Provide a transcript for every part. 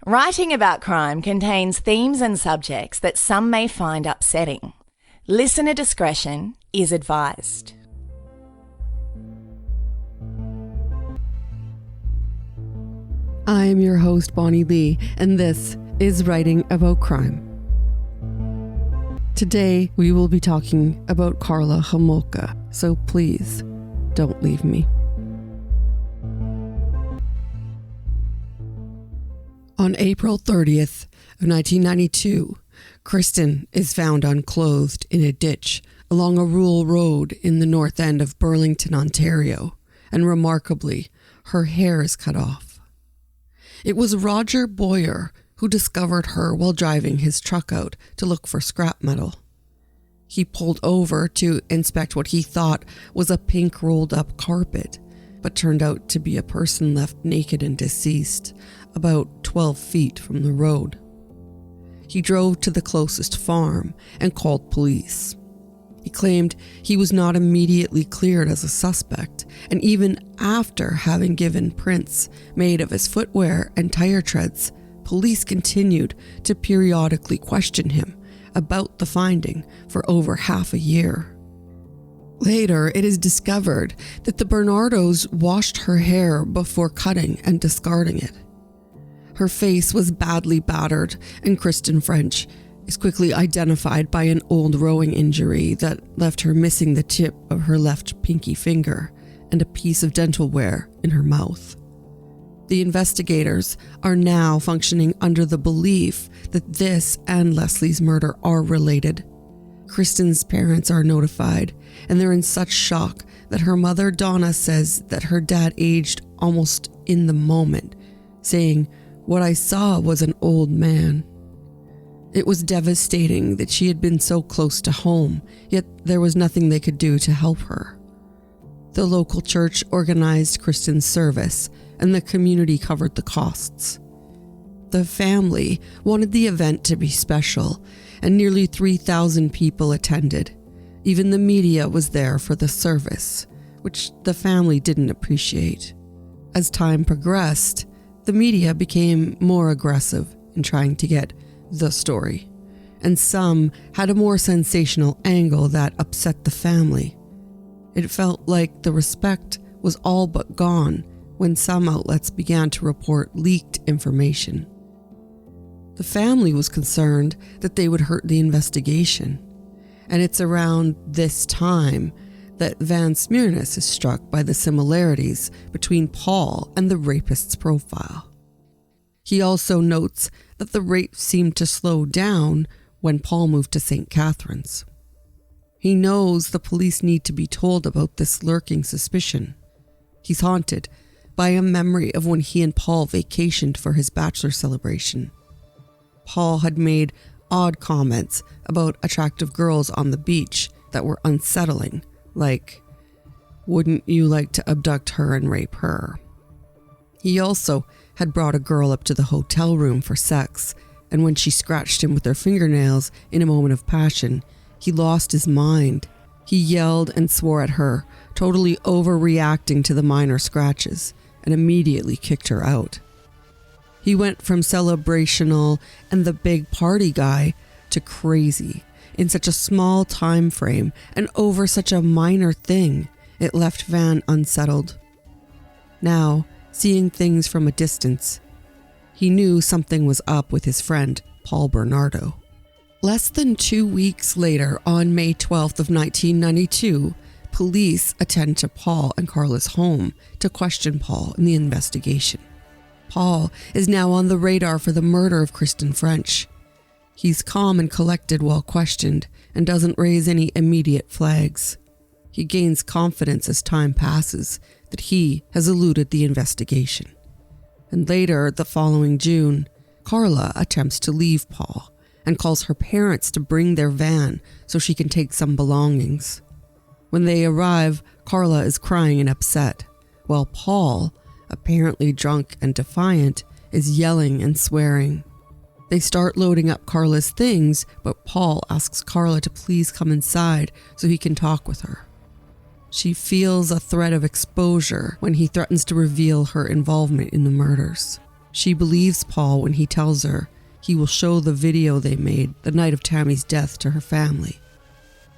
Writing about crime contains themes and subjects that some may find upsetting. Listener discretion is advised. I am your host, Bonnie Lee, and this is Writing About Crime. Today, we will be talking about Karla Homolka, so please don't leave me. On April 30th of 1992, Kristen is found unclothed in a ditch along a rural road in the north end of Burlington, Ontario, and remarkably, her hair is cut off. It was Roger Boyer who discovered her while driving his truck out to look for scrap metal. He pulled over to inspect what he thought was a pink rolled-up carpet, but turned out to be a person left naked and deceased, about 12 feet from the road. He drove to the closest farm and called police. He claimed he was not immediately cleared as a suspect, and even after having given prints made of his footwear and tire treads, police continued to periodically question him about the finding for over half a year. Later, it is discovered that the Bernardos washed her hair before cutting and discarding it. Her face was badly battered, and Kristen French is quickly identified by an old rowing injury that left her missing the tip of her left pinky finger and a piece of dental wear in her mouth. The investigators are now functioning under the belief that this and Leslie's murder are related. Kristen's parents are notified, and they're in such shock that her mother, Donna, says that her dad aged almost in the moment, saying, "What I saw was an old man." It was devastating that she had been so close to home, yet there was nothing they could do to help her. The local church organized Kristen's service, and the community covered the costs. The family wanted the event to be special, and nearly 3,000 people attended. Even the media was there for the service, which the family didn't appreciate. As time progressed, the media became more aggressive in trying to get the story, and some had a more sensational angle that upset the family. It felt like the respect was all but gone when some outlets began to report leaked information. The family was concerned that they would hurt the investigation, and it's around this time that Van Smyrnis is struck by the similarities between Paul and the rapist's profile. He also notes that the rape seemed to slow down when Paul moved to St. Catharines. He knows the police need to be told about this lurking suspicion. He's haunted by a memory of when he and Paul vacationed for his bachelor celebration. Paul had made odd comments about attractive girls on the beach that were unsettling, like, "Wouldn't you like to abduct her and rape her?" He also had brought a girl up to the hotel room for sex, and when she scratched him with her fingernails in a moment of passion, he lost his mind. He yelled and swore at her, totally overreacting to the minor scratches, and immediately kicked her out. He went from celebrational and the big party guy to crazy in such a small time frame and over such a minor thing. It left Van unsettled. Now, seeing things from a distance, he knew something was up with his friend, Paul Bernardo. Less than 2 weeks later, on May 12th of 1992, police attend to Paul and Karla's home to question Paul in the investigation. Paul is now on the radar for the murder of Kristen French. He's calm and collected while questioned and doesn't raise any immediate flags. He gains confidence as time passes that he has eluded the investigation. And later, the following June, Karla attempts to leave Paul and calls her parents to bring their van so she can take some belongings. When they arrive, Karla is crying and upset, while Paul, apparently drunk and defiant, is yelling and swearing. They start loading up Karla's things, but Paul asks Karla to please come inside so he can talk with her. She feels a threat of exposure when he threatens to reveal her involvement in the murders. She believes Paul when he tells her he will show the video they made the night of Tammy's death to her family.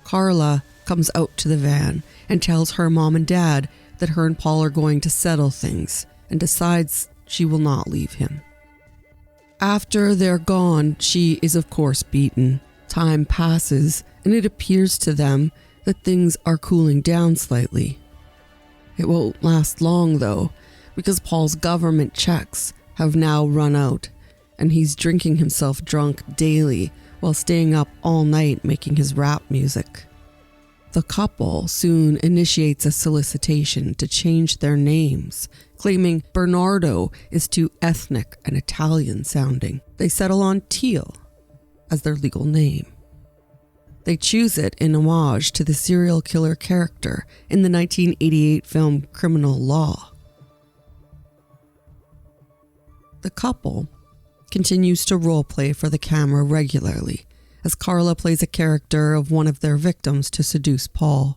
Karla comes out to the van and tells her mom and dad that her and Paul are going to settle things and decides she will not leave him. After they're gone, she is of course beaten. Time passes and it appears to them that things are cooling down slightly. It won't last long though, because Paul's government checks have now run out and he's drinking himself drunk daily while staying up all night making his rap music. The couple soon initiates a solicitation to change their names, claiming Bernardo is too ethnic and Italian sounding. They settle on Teal as their legal name. They choose it in homage to the serial killer character in the 1988 film Criminal Law. The couple continues to roleplay for the camera regularly, as Karla plays a character of one of their victims to seduce Paul.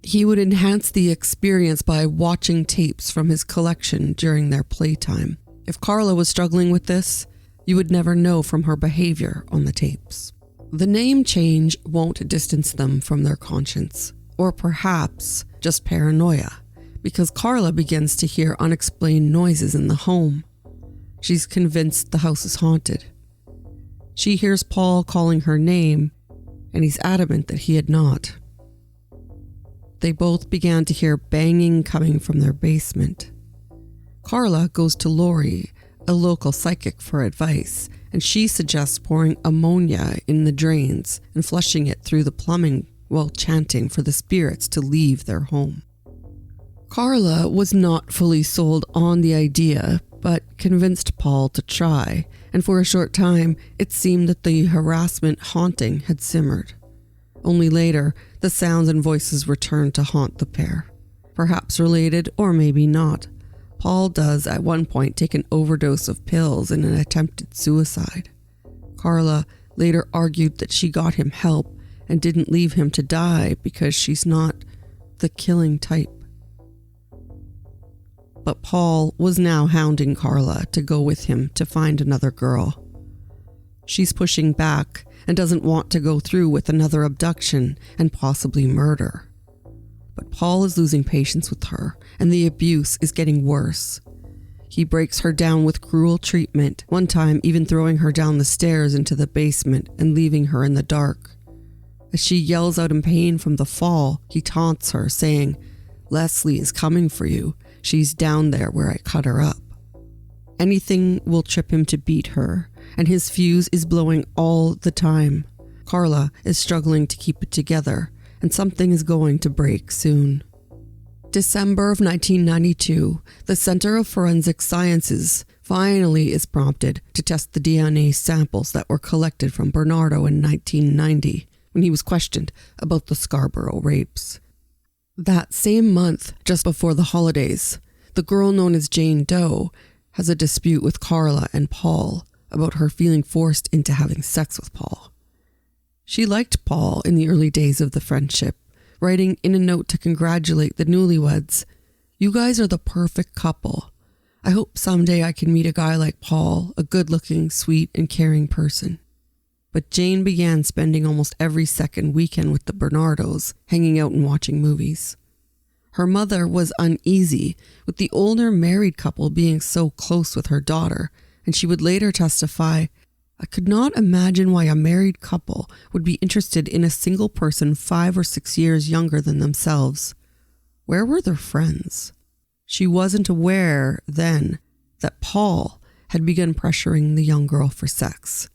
He would enhance the experience by watching tapes from his collection during their playtime. If Karla was struggling with this, you would never know from her behavior on the tapes. The name change won't distance them from their conscience, or perhaps just paranoia, because Karla begins to hear unexplained noises in the home. She's convinced the house is haunted. She hears Paul calling her name, and he's adamant that he had not. They both began to hear banging coming from their basement. Karla goes to Lori, a local psychic, for advice, and she suggests pouring ammonia in the drains and flushing it through the plumbing while chanting for the spirits to leave their home. Karla was not fully sold on the idea, but convinced Paul to try, and for a short time it seemed that the harassment haunting had simmered. Only later, the sounds and voices returned to haunt the pair. Perhaps related, or maybe not. Paul does at one point take an overdose of pills in an attempted suicide. Karla later argued that she got him help and didn't leave him to die because she's not the killing type. But Paul was now hounding Karla to go with him to find another girl. She's pushing back and doesn't want to go through with another abduction and possibly murder. But Paul is losing patience with her, and the abuse is getting worse. He breaks her down with cruel treatment, one time even throwing her down the stairs into the basement and leaving her in the dark. As she yells out in pain from the fall, he taunts her, saying, "Leslie is coming for you. She's down there where I cut her up." Anything will trip him to beat her, and his fuse is blowing all the time. Karla is struggling to keep it together, and something is going to break soon. December of 1992, the Center of Forensic Sciences finally is prompted to test the DNA samples that were collected from Bernardo in 1990 when he was questioned about the Scarborough rapes. That same month, just before the holidays, the girl known as Jane Doe has a dispute with Karla and Paul about her feeling forced into having sex with Paul. She liked Paul in the early days of the friendship, writing in a note to congratulate the newlyweds, "You guys are the perfect couple. I hope someday I can meet a guy like Paul, a good-looking, sweet, and caring person." But Jane began spending almost every second weekend with the Bernardos, hanging out and watching movies. Her mother was uneasy with the older married couple being so close with her daughter, and she would later testify, "I could not imagine why a married couple would be interested in a single person 5 or 6 years younger than themselves. Where were their friends?" She wasn't aware then that Paul had begun pressuring the young girl for sex.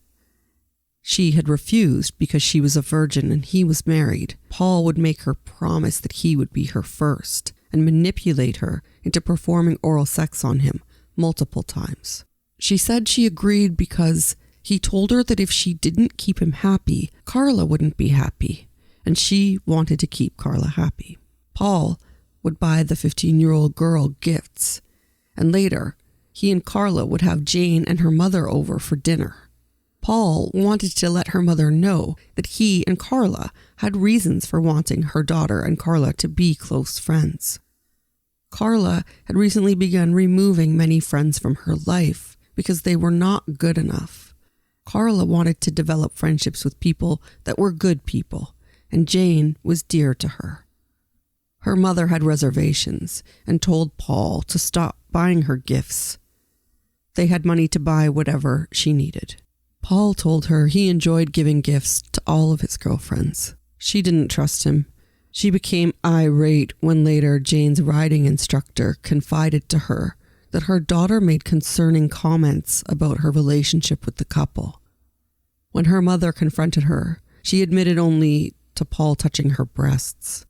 She had refused because she was a virgin and he was married. Paul would make her promise that he would be her first and manipulate her into performing oral sex on him multiple times. She said she agreed because he told her that if she didn't keep him happy, Karla wouldn't be happy, and she wanted to keep Karla happy. Paul would buy the 15-year-old girl gifts, and later, he and Karla would have Jane and her mother over for dinner. Paul wanted to let her mother know that he and Karla had reasons for wanting her daughter and Karla to be close friends. Karla had recently begun removing many friends from her life, because they were not good enough. Karla wanted to develop friendships with people that were good people, and Jane was dear to her. Her mother had reservations and told Paul to stop buying her gifts. They had money to buy whatever she needed. Paul told her he enjoyed giving gifts to all of his girlfriends. She didn't trust him. She became irate when later Jane's riding instructor confided to her that her daughter made concerning comments about her relationship with the couple. When her mother confronted her, she admitted only to Paul touching her breasts.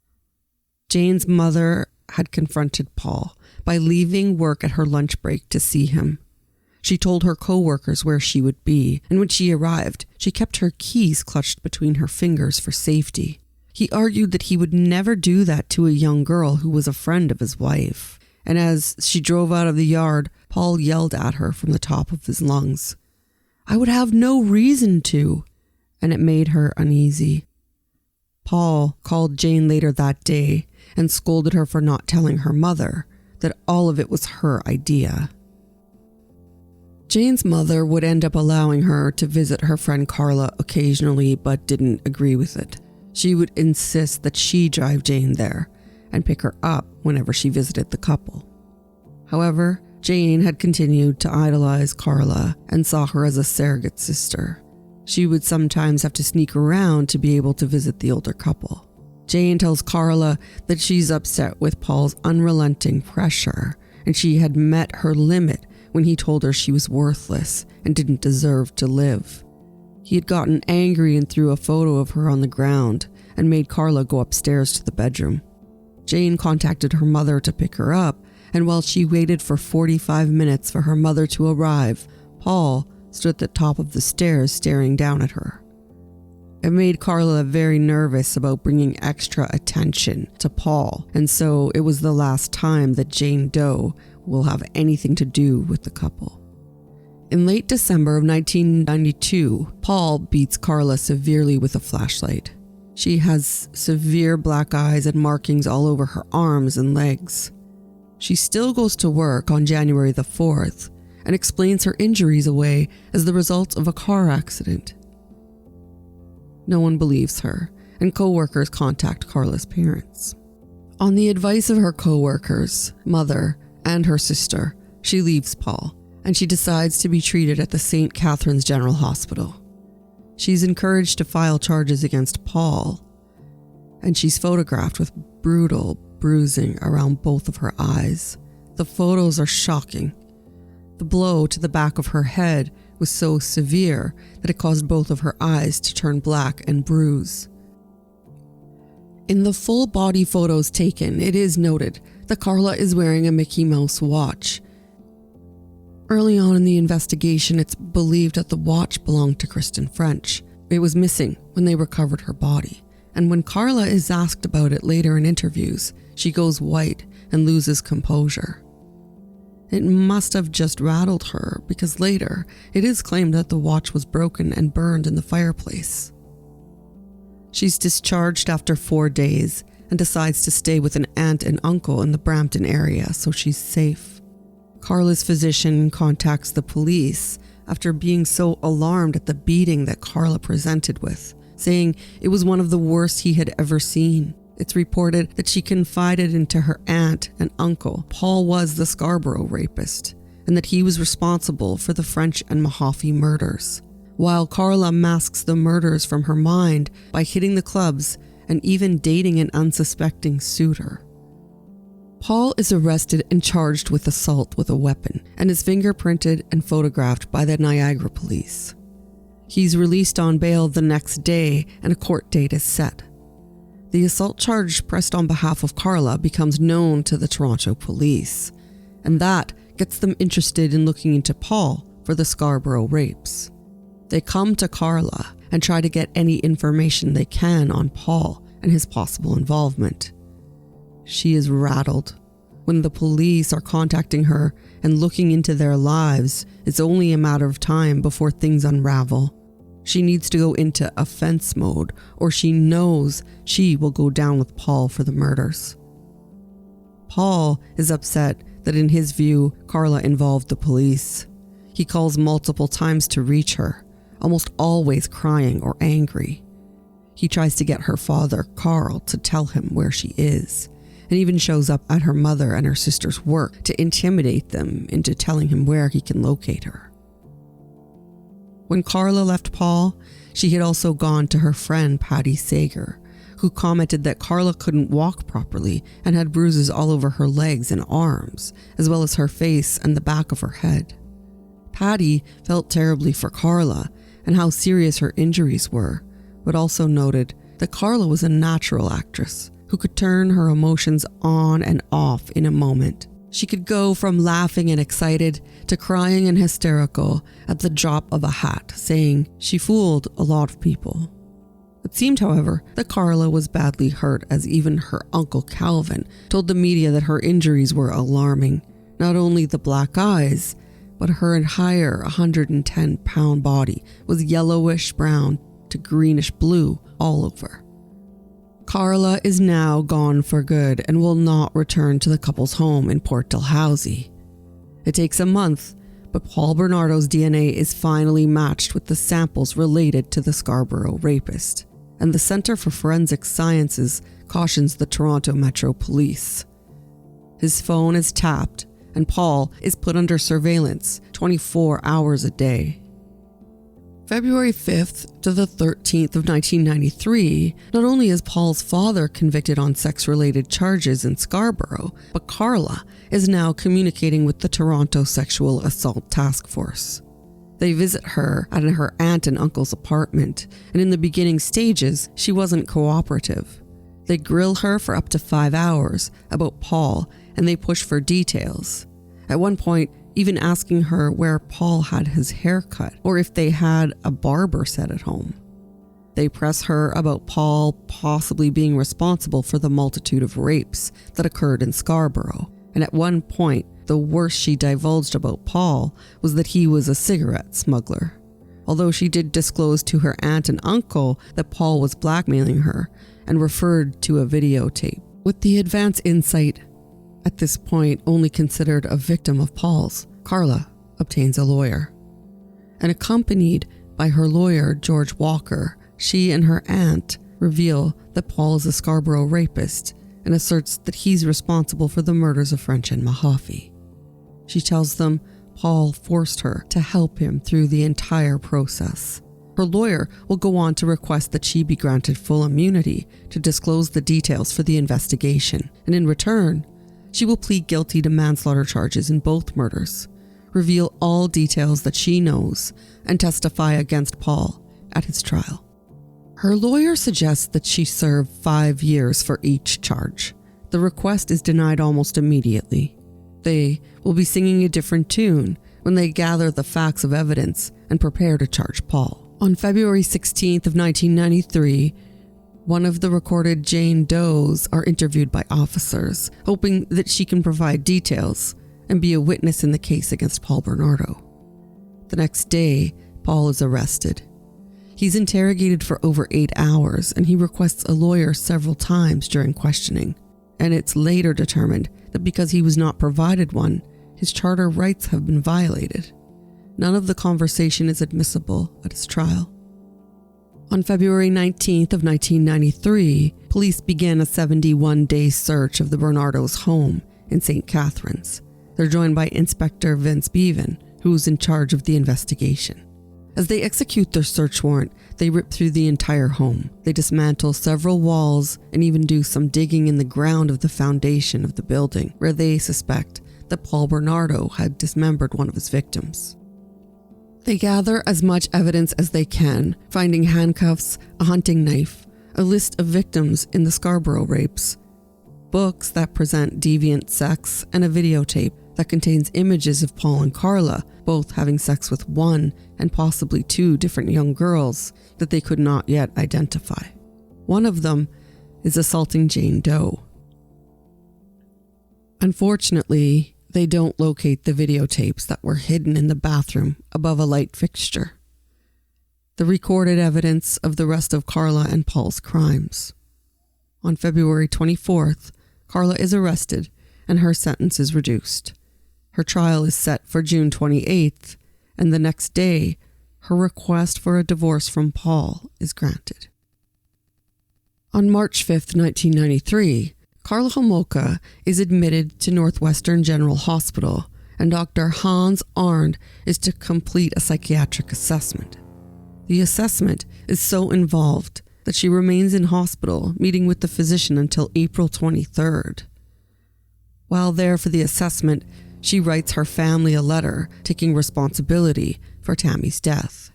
Jane's mother had confronted Paul by leaving work at her lunch break to see him. She told her co-workers where she would be, and when she arrived, she kept her keys clutched between her fingers for safety. He argued that he would never do that to a young girl who was a friend of his wife. And as she drove out of the yard, Paul yelled at her from the top of his lungs, "I would have no reason to," and it made her uneasy. Paul called Jane later that day and scolded her for not telling her mother that all of it was her idea. Jane's mother would end up allowing her to visit her friend Karla occasionally, but didn't agree with it. She would insist that she drive Jane there and pick her up whenever she visited the couple. However, Jane had continued to idolize Karla and saw her as a surrogate sister. She would sometimes have to sneak around to be able to visit the older couple. Jane tells Karla that she's upset with Paul's unrelenting pressure, and she had met her limit when he told her she was worthless and didn't deserve to live. He had gotten angry and threw a photo of her on the ground and made Karla go upstairs to the bedroom. Jane contacted her mother to pick her up, and while she waited for 45 minutes for her mother to arrive, Paul stood at the top of the stairs staring down at her. It made Karla very nervous about bringing extra attention to Paul, and so it was the last time that Jane Doe will have anything to do with the couple. In late December of 1992, Paul beats Karla severely with a flashlight. She has severe black eyes and markings all over her arms and legs. She still goes to work on January the 4th and explains her injuries away as the result of a car accident. No one believes her, and co-workers contact Karla's parents. On the advice of her co-workers, mother, and her sister, she leaves Paul, and she decides to be treated at the St. Catherine's General Hospital. She's encouraged to file charges against Paul, and she's photographed with brutal bruising around both of her eyes. The photos are shocking. The blow to the back of her head was so severe that it caused both of her eyes to turn black and bruise. In the full body photos taken, it is noted that Karla is wearing a Mickey Mouse watch. Early on in the investigation, it's believed that the watch belonged to Kristen French. It was missing when they recovered her body, and when Karla is asked about it later in interviews, she goes white and loses composure. It must have just rattled her, because later it is claimed that the watch was broken and burned in the fireplace. She's discharged after 4 days and decides to stay with an aunt and uncle in the Brampton area so she's safe. Karla's physician contacts the police after being so alarmed at the beating that Karla presented with, saying it was one of the worst he had ever seen. It's reported that she confided into her aunt and uncle Paul was the Scarborough rapist, and that he was responsible for the French and Mahaffey murders, while Karla masks the murders from her mind by hitting the clubs and even dating an unsuspecting suitor. Paul is arrested and charged with assault with a weapon and is fingerprinted and photographed by the Niagara police. He's released on bail the next day and a court date is set. The assault charge pressed on behalf of Karla becomes known to the Toronto police, and that gets them interested in looking into Paul for the Scarborough rapes. They come to Karla and try to get any information they can on Paul and his possible involvement. She is rattled. When the police are contacting her and looking into their lives, it's only a matter of time before things unravel. She needs to go into offense mode, or she knows she will go down with Paul for the murders. Paul is upset that in his view, Karla involved the police. He calls multiple times to reach her, almost always crying or angry. He tries to get her father, Karl, to tell him where she is, and even shows up at her mother and her sister's work to intimidate them into telling him where he can locate her. When Karla left Paul, she had also gone to her friend Patty Sager, who commented that Karla couldn't walk properly and had bruises all over her legs and arms, as well as her face and the back of her head. Patty felt terribly for Karla and how serious her injuries were, but also noted that Karla was a natural actress who could turn her emotions on and off in a moment. She could go from laughing and excited to crying and hysterical at the drop of a hat, saying she fooled a lot of people. It seemed, however, that Karla was badly hurt, as even her uncle Calvin told the media that her injuries were alarming. Not only the black eyes, but her entire 110-pound body was yellowish brown to greenish blue all over. Karla is now gone for good and will not return to the couple's home in Port Dalhousie. It takes a month, but Paul Bernardo's DNA is finally matched with the samples related to the Scarborough rapist, and the Centre for Forensic Sciences cautions the Toronto Metro Police. His phone is tapped, and Paul is put under surveillance 24 hours a day. February 5th to the 13th of 1993, not only is Paul's father convicted on sex-related charges in Scarborough, but Karla is now communicating with the Toronto Sexual Assault Task Force. They visit her at her aunt and uncle's apartment, and in the beginning stages, she wasn't cooperative. They grill her for up to 5 hours about Paul, and they push for details. At one point, even asking her where Paul had his hair cut or if they had a barber set at home. They press her about Paul possibly being responsible for the multitude of rapes that occurred in Scarborough, and at one point, the worst she divulged about Paul was that he was a cigarette smuggler. Although she did disclose to her aunt and uncle that Paul was blackmailing her and referred to a videotape. With the advance insight, at this point only considered a victim of Paul's, Karla obtains a lawyer. And accompanied by her lawyer, George Walker, she and her aunt reveal that Paul is a Scarborough rapist and asserts that he's responsible for the murders of French and Mahaffey. She tells them Paul forced her to help him through the entire process. Her lawyer will go on to request that she be granted full immunity to disclose the details for the investigation, and in return, she will plead guilty to manslaughter charges in both murders, reveal all details that she knows, and testify against Paul at his trial. Her lawyer suggests that she serve 5 years for each charge. The request is denied almost immediately. They will be singing a different tune when they gather the facts of evidence and prepare to charge Paul. On February 16th of 1993, one of the recorded Jane Does are interviewed by officers, hoping that she can provide details and be a witness in the case against Paul Bernardo. The next day, Paul is arrested. He's interrogated for over 8 hours, and he requests a lawyer several times during questioning. And it's later determined that because he was not provided one, his charter rights have been violated. None of the conversation is admissible at his trial. On February 19th of 1993, police began a 71-day search of the Bernardos' home in St. Catharines. They're joined by Inspector Vince Bevan, who's in charge of the investigation. As they execute their search warrant, they rip through the entire home. They dismantle several walls and even do some digging in the ground of the foundation of the building, where they suspect that Paul Bernardo had dismembered one of his victims. They gather as much evidence as they can, finding handcuffs, a hunting knife, a list of victims in the Scarborough rapes, books that present deviant sex, and a videotape that contains images of Paul and Karla both having sex with one and possibly 2 different young girls that they could not yet identify. One of them is assaulting Jane Doe. Unfortunately, they don't locate the videotapes that were hidden in the bathroom above a light fixture. The recorded evidence of the rest of Karla and Paul's crimes. On February 24th, Karla is arrested and her sentence is reduced. Her trial is set for June 28th, and the next day, her request for a divorce from Paul is granted. On March 5th, 1993, Karla Homolka is admitted to Northwestern General Hospital, and Dr. Hans Arndt is to complete a psychiatric assessment. The assessment is so involved that she remains in hospital, meeting with the physician until April 23rd. While there for the assessment, she writes her family a letter taking responsibility for Tammy's death.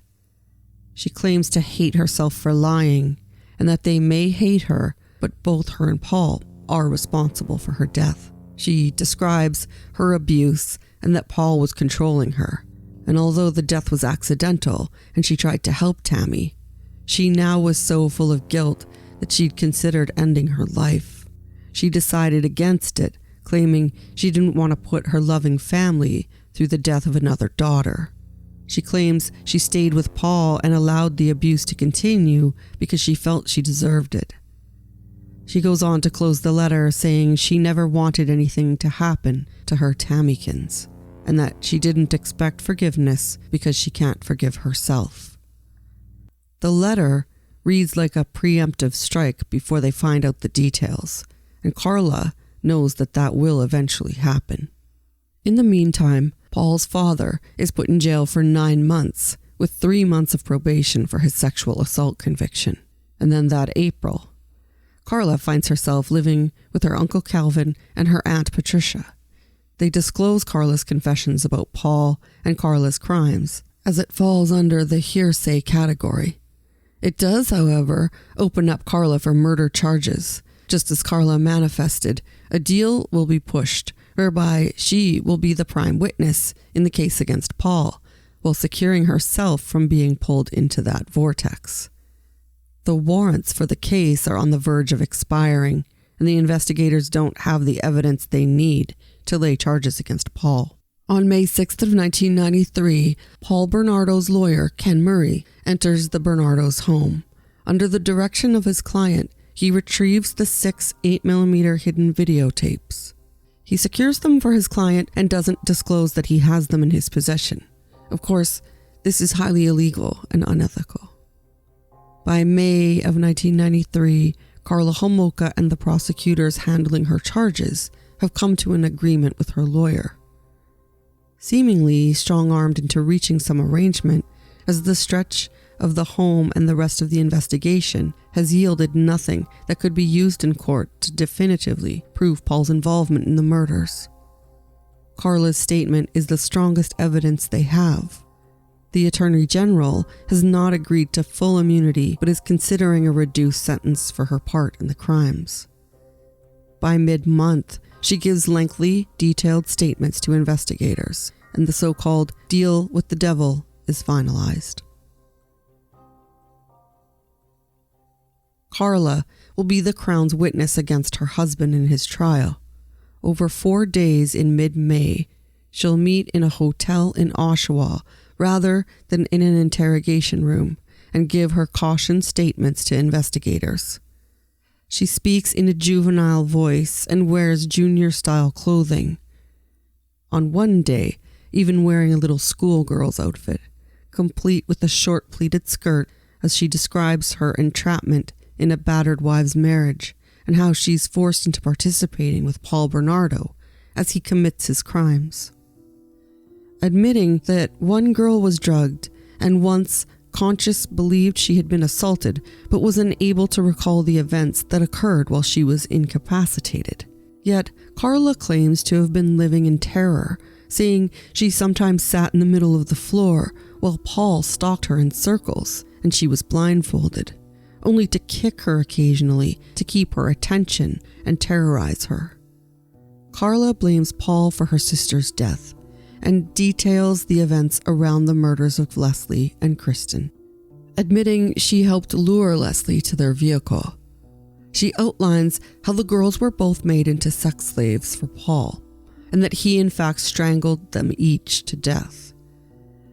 She claims to hate herself for lying and that they may hate her, but both her and Paul are responsible for her death. She describes her abuse and that Paul was controlling her. And although the death was accidental and she tried to help Tammy, she now was so full of guilt that she'd considered ending her life. She decided against it, claiming she didn't want to put her loving family through the death of another daughter. She claims she stayed with Paul and allowed the abuse to continue because she felt she deserved it. She goes on to close the letter saying she never wanted anything to happen to her Tammykins, and that she didn't expect forgiveness because she can't forgive herself. The letter reads like a preemptive strike before they find out the details, and Karla knows that will eventually happen. In the meantime, Paul's father is put in jail for 9 months, with 3 months of probation for his sexual assault conviction. And then that April, Karla finds herself living with her Uncle Calvin and her Aunt Patricia. They disclose Karla's confessions about Paul and Karla's crimes, as it falls under the hearsay category. It does, however, open up Karla for murder charges. Just as Karla manifested, a deal will be pushed whereby she will be the prime witness in the case against Paul, while securing herself from being pulled into that vortex. The warrants for the case are on the verge of expiring, and the investigators don't have the evidence they need to lay charges against Paul. On May 6th of 1993, Paul Bernardo's lawyer, Ken Murray, enters the Bernardos' home. Under the direction of his client, he retrieves the 6 8mm hidden videotapes. He secures them for his client and doesn't disclose that he has them in his possession. Of course, this is highly illegal and unethical. By May of 1993, Karla Homolka and the prosecutors handling her charges have come to an agreement with her lawyer. Seemingly strong-armed into reaching some arrangement, as the stretch of the home and the rest of the investigation has yielded nothing that could be used in court to definitively prove Paul's involvement in the murders. Karla's statement is the strongest evidence they have. The Attorney General has not agreed to full immunity but is considering a reduced sentence for her part in the crimes. By mid-month, she gives lengthy, detailed statements to investigators, and the so-called deal with the devil is finalized. Karla will be the Crown's witness against her husband in his trial. Over 4 days in mid-May, she'll meet in a hotel in Oshawa rather than in an interrogation room and give her caution statements to investigators. She speaks in a juvenile voice and wears junior-style clothing. On one day, even wearing a little schoolgirl's outfit, complete with a short pleated skirt, as she describes her entrapment in a battered wife's marriage and how she's forced into participating with Paul Bernardo as he commits his crimes. Admitting that one girl was drugged and once conscious believed she had been assaulted but was unable to recall the events that occurred while she was incapacitated. Yet Karla claims to have been living in terror, saying she sometimes sat in the middle of the floor while Paul stalked her in circles and she was blindfolded, only to kick her occasionally to keep her attention and terrorize her. Karla blames Paul for her sister's death and details the events around the murders of Leslie and Kristen, admitting she helped lure Leslie to their vehicle. She outlines how the girls were both made into sex slaves for Paul, and that he in fact strangled them each to death.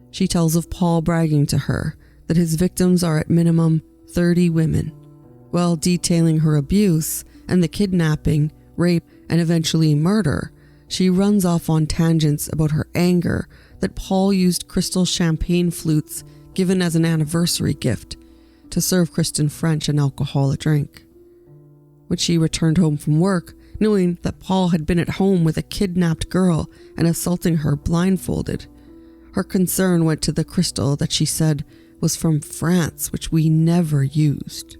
She tells of Paul bragging to her that his victims are at minimum 30 women, while detailing her abuse and the kidnapping, rape, and eventually murder. She runs off on tangents about her anger that Paul used crystal champagne flutes given as an anniversary gift to serve Kristen French an alcoholic drink. When she returned home from work, knowing that Paul had been at home with a kidnapped girl and assaulting her blindfolded, her concern went to the crystal that she said was from France, which we never used.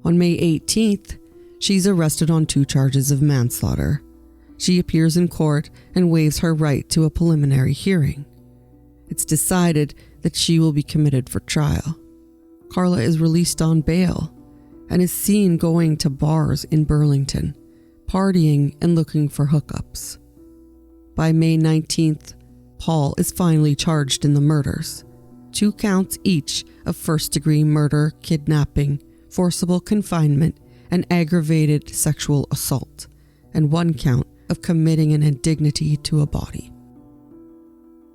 On May 18th, she's arrested on 2 charges of manslaughter. She appears in court and waives her right to a preliminary hearing. It's decided that she will be committed for trial. Karla is released on bail and is seen going to bars in Burlington, partying and looking for hookups. By May 19th, Paul is finally charged in the murders, 2 counts each of first-degree murder, kidnapping, forcible confinement, and aggravated sexual assault, and 1 count of committing an indignity to a body.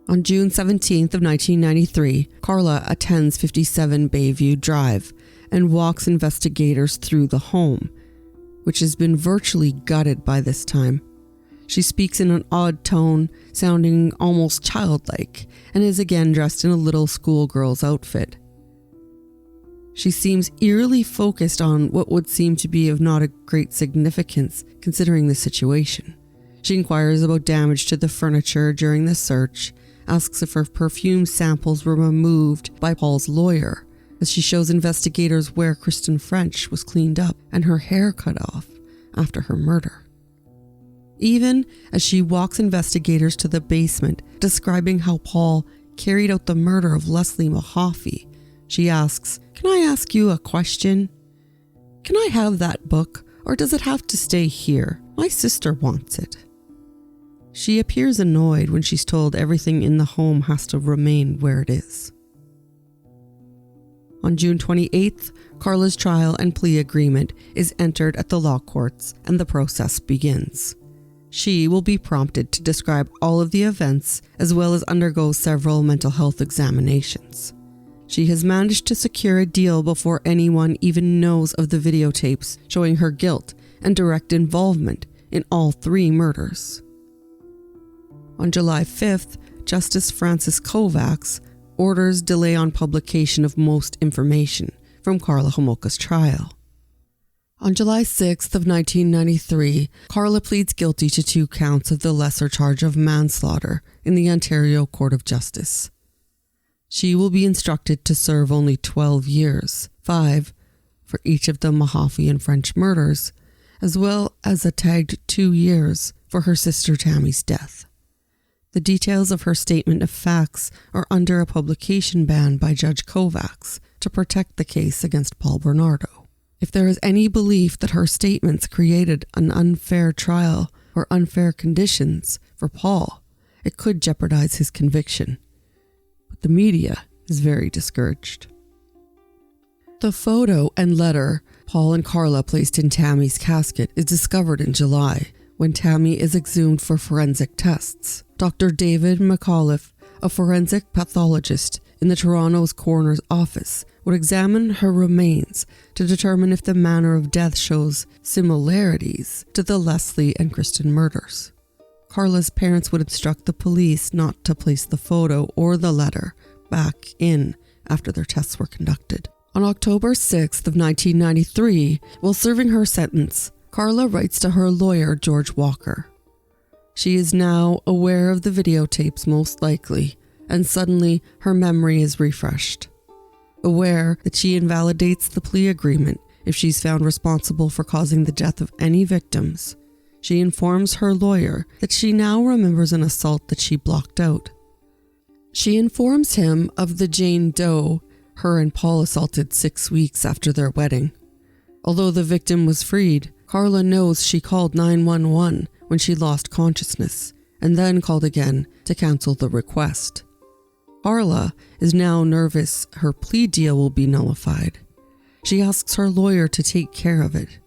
On June 17th of 1993, Karla attends 57 Bayview Drive and walks investigators through the home, which has been virtually gutted by this time. She speaks in an odd tone, sounding almost childlike, and is again dressed in a little schoolgirl's outfit. She seems eerily focused on what would seem to be of not a great significance considering the situation. She inquires about damage to the furniture during the search, asks if her perfume samples were removed by Paul's lawyer, as she shows investigators where Kristen French was cleaned up and her hair cut off after her murder. Even as she walks investigators to the basement, describing how Paul carried out the murder of Leslie Mahaffey, she asks, "Can I ask you a question? Can I have that book, or does it have to stay here? My sister wants it." She appears annoyed when she's told everything in the home has to remain where it is. On June 28th, Karla's trial and plea agreement is entered at the law courts and the process begins. She will be prompted to describe all of the events as well as undergo several mental health examinations. She has managed to secure a deal before anyone even knows of the videotapes showing her guilt and direct involvement in all 3 murders. On July 5th, Justice Francis Kovacs orders delay on publication of most information from Karla Homolka's trial. On July 6th of 1993, Karla pleads guilty to 2 counts of the lesser charge of manslaughter in the Ontario Court of Justice. She will be instructed to serve only 12 years, 5 for each of the Mahaffey and French murders, as well as a tagged 2 years for her sister Tammy's death. The details of her statement of facts are under a publication ban by Judge Kovacs to protect the case against Paul Bernardo. If there is any belief that her statements created an unfair trial or unfair conditions for Paul, it could jeopardize his conviction. But the media is very discouraged. The photo and letter Paul and Karla placed in Tammy's casket is discovered in July, when Tammy is exhumed for forensic tests. Dr. David McAuliffe, a forensic pathologist in the Toronto's coroner's office, would examine her remains to determine if the manner of death shows similarities to the Leslie and Kristen murders. Karla's parents would instruct the police not to place the photo or the letter back in after their tests were conducted. On October 6th of 1993, while serving her sentence, Karla writes to her lawyer, George Walker. She is now aware of the videotapes most likely, and suddenly her memory is refreshed. Aware that she invalidates the plea agreement if she's found responsible for causing the death of any victims, she informs her lawyer that she now remembers an assault that she blocked out. She informs him of the Jane Doe her and Paul assaulted 6 weeks after their wedding. Although the victim was freed, Karla knows she called 911 when she lost consciousness, and then called again to cancel the request. Karla is now nervous her plea deal will be nullified. She asks her lawyer to take care of it.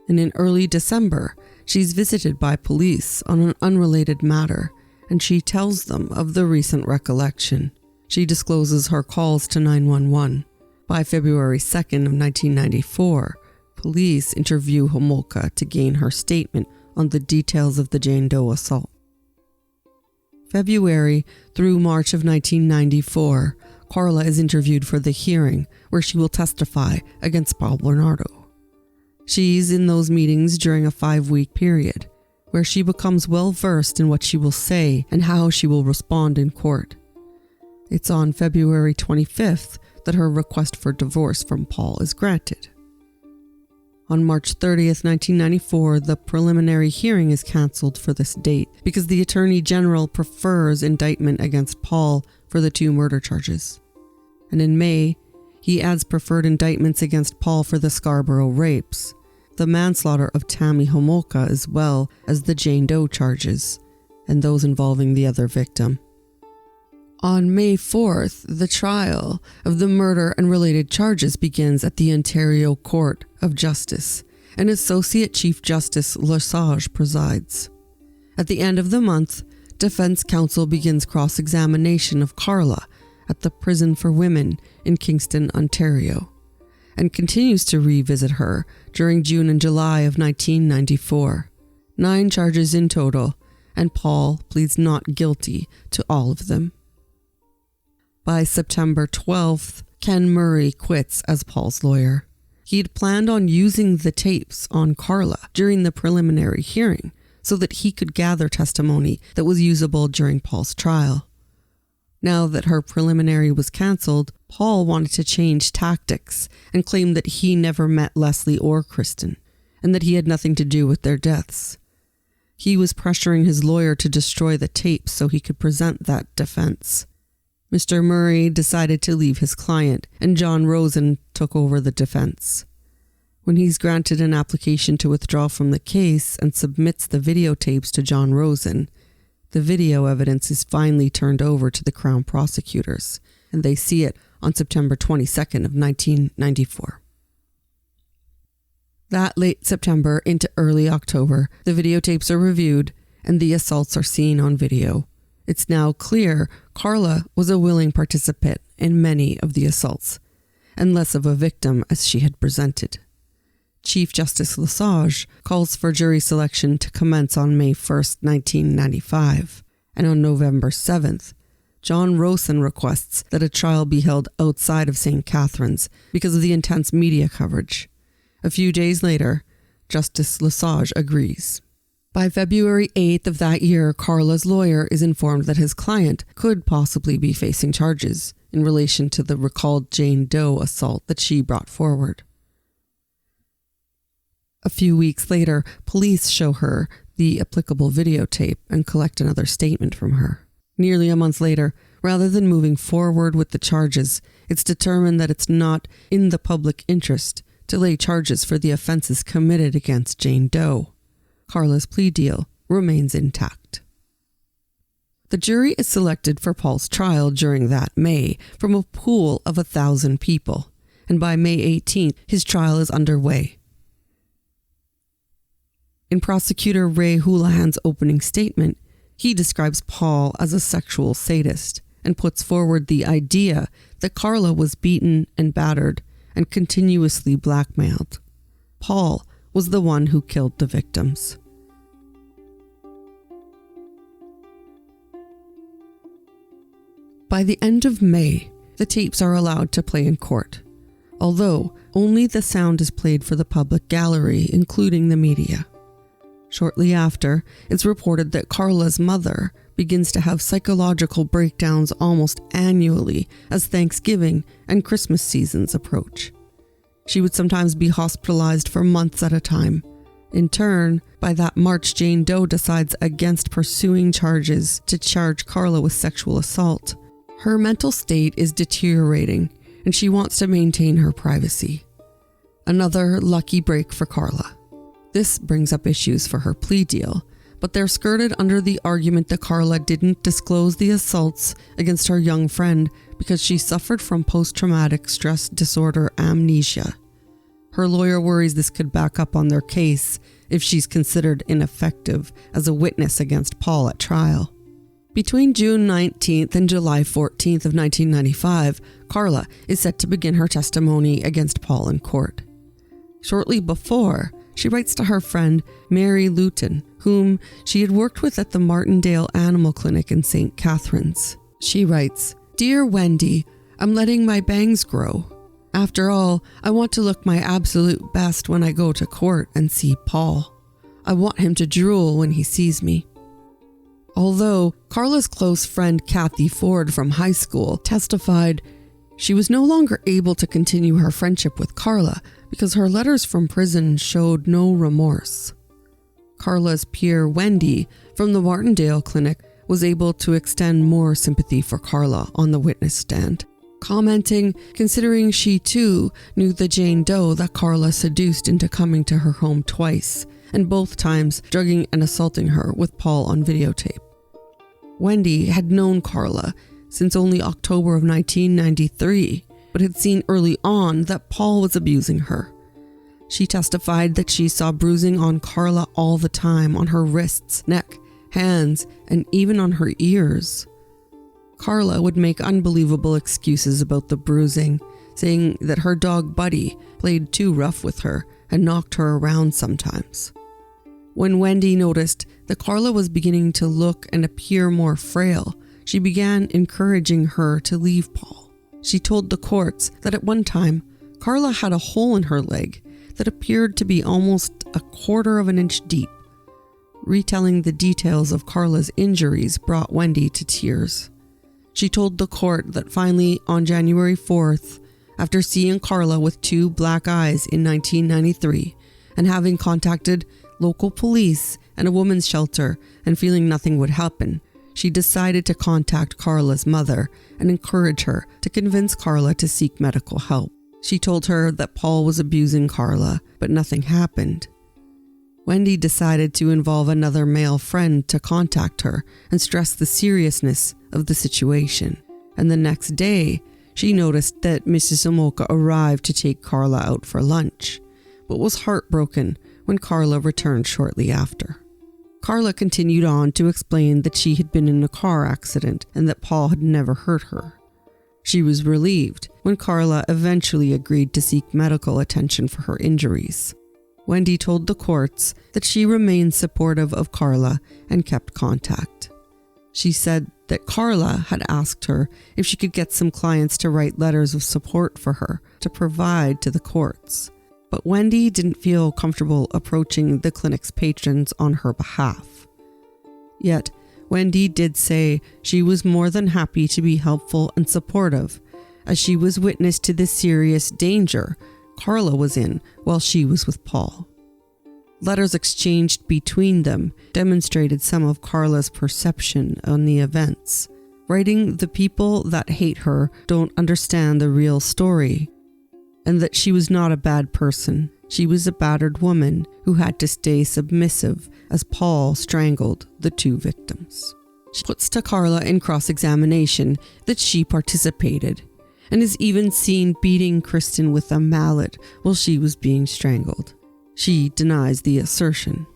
And in early December, she's visited by police on an unrelated matter, and she tells them of the recent recollection. She discloses her calls to 911. By February 2nd of 1994, police interview Homolka to gain her statement on the details of the Jane Doe assault. February through March of 1994, Karla is interviewed for the hearing where she will testify against Paul Bernardo. She's in those meetings during a 5-week period where she becomes well versed in what she will say and how she will respond in court. It's on February 25th that her request for divorce from Paul is granted. On March 30th, 1994, the preliminary hearing is cancelled for this date because the Attorney General prefers indictment against Paul for the 2 murder charges. And in May, he adds preferred indictments against Paul for the Scarborough rapes, the manslaughter of Tammy Homolka, as well as the Jane Doe charges, and those involving the other victim. On May 4th, the trial of the murder and related charges begins at the Ontario Court of Justice, and Associate Chief Justice Lesage presides. At the end of the month, defense counsel begins cross-examination of Karla at the Prison for Women in Kingston, Ontario, and continues to revisit her during June and July of 1994. 9 charges in total, and Paul pleads not guilty to all of them. By September 12th, Ken Murray quits as Paul's lawyer. He'd planned on using the tapes on Karla during the preliminary hearing so that he could gather testimony that was usable during Paul's trial. Now that her preliminary was cancelled, Paul wanted to change tactics and claimed that he never met Leslie or Kristen, and that he had nothing to do with their deaths. He was pressuring his lawyer to destroy the tapes so he could present that defense. Mr. Murray decided to leave his client, and John Rosen took over the defense. When he's granted an application to withdraw from the case and submits the videotapes to John Rosen, the video evidence is finally turned over to the Crown prosecutors, and they see it on September 22nd of 1994. That late September into early October, the videotapes are reviewed and the assaults are seen on video. It's now clear Karla was a willing participant in many of the assaults, and less of a victim as she had presented. Chief Justice Lesage calls for jury selection to commence on May 1st, 1995, and on November 7th, John Rosen requests that a trial be held outside of St. Catharines because of the intense media coverage. A few days later, Justice Lesage agrees. By February 8th of that year, Karla's lawyer is informed that his client could possibly be facing charges in relation to the recalled Jane Doe assault that she brought forward. A few weeks later, police show her the applicable videotape and collect another statement from her. Nearly a month later, rather than moving forward with the charges, it's determined that it's not in the public interest to lay charges for the offenses committed against Jane Doe. Karla's plea deal remains intact. The jury is selected for Paul's trial during that May from a pool of 1,000 people, and by May 18th, his trial is underway. In prosecutor Ray Houlihan's opening statement, he describes Paul as a sexual sadist and puts forward the idea that Karla was beaten and battered and continuously blackmailed. Paul was the one who killed the victims. By the end of May, the tapes are allowed to play in court, although only the sound is played for the public gallery, including the media. Shortly after, it's reported that Karla's mother begins to have psychological breakdowns almost annually as Thanksgiving and Christmas seasons approach. She would sometimes be hospitalized for months at a time. In turn, by that March, Jane Doe decides against pursuing charges to charge Karla with sexual assault. Her mental state is deteriorating, and she wants to maintain her privacy. Another lucky break for Karla. This brings up issues for her plea deal, but they're skirted under the argument that Karla didn't disclose the assaults against her young friend because she suffered from post-traumatic stress disorder amnesia. Her lawyer worries this could back up on their case if she's considered ineffective as a witness against Paul at trial. Between June 19th and July 14th of 1995, Karla is set to begin her testimony against Paul in court. Shortly before, She writes to her friend Mary Luton, whom she had worked with at the Martindale Animal Clinic in St. Catharines. She writes, "Dear Wendy, I'm letting my bangs grow. After all, I want to look my absolute best when I go to court and see Paul. I want him to drool when he sees me." Although Karla's close friend Kathy Ford from high school testified she was no longer able to continue her friendship with Karla because her letters from prison showed no remorse. Karla's peer Wendy from the Martindale Clinic was able to extend more sympathy for Karla on the witness stand, commenting, considering she too knew the Jane Doe that Karla seduced into coming to her home twice, and both times drugging and assaulting her with Paul on videotape. Wendy had known Karla since only October of 1993, but had seen early on that Paul was abusing her. She testified that she saw bruising on Karla all the time on her wrists, neck, hands, and even on her ears. Karla would make unbelievable excuses about the bruising, saying that her dog Buddy played too rough with her and knocked her around sometimes. When Wendy noticed that Karla was beginning to look and appear more frail, she began encouraging her to leave Paul. She told the courts that at one time, Karla had a hole in her leg that appeared to be almost a quarter of an inch deep. Retelling the details of Karla's injuries brought Wendy to tears. She told the court that finally, on January 4th, after seeing Karla with two black eyes in 1993 and having contacted local police and a women's shelter and feeling nothing would happen, she decided to contact Karla's mother and encourage her to convince Karla to seek medical help. She told her that Paul was abusing Karla, but nothing happened. Wendy decided to involve another male friend to contact her and stress the seriousness of the situation. And the next day, she noticed that Mrs. Homolka arrived to take Karla out for lunch, but was heartbroken when Karla returned shortly after. Karla continued on to explain that she had been in a car accident and that Paul had never hurt her. She was relieved when Karla eventually agreed to seek medical attention for her injuries. Wendy told the courts that she remained supportive of Karla and kept contact. She said that Karla had asked her if she could get some clients to write letters of support for her to provide to the courts, but Wendy didn't feel comfortable approaching the clinic's patrons on her behalf. Yet, Wendy did say she was more than happy to be helpful and supportive, as she was witness to the serious danger Karla was in while she was with Paul. Letters exchanged between them demonstrated some of Karla's perception on the events, writing the people that hate her don't understand the real story, and that she was not a bad person. She was a battered woman who had to stay submissive as Paul strangled the two victims. She puts to Karla in cross-examination that she participated, and is even seen beating Kristen with a mallet while she was being strangled. She denies the assertion.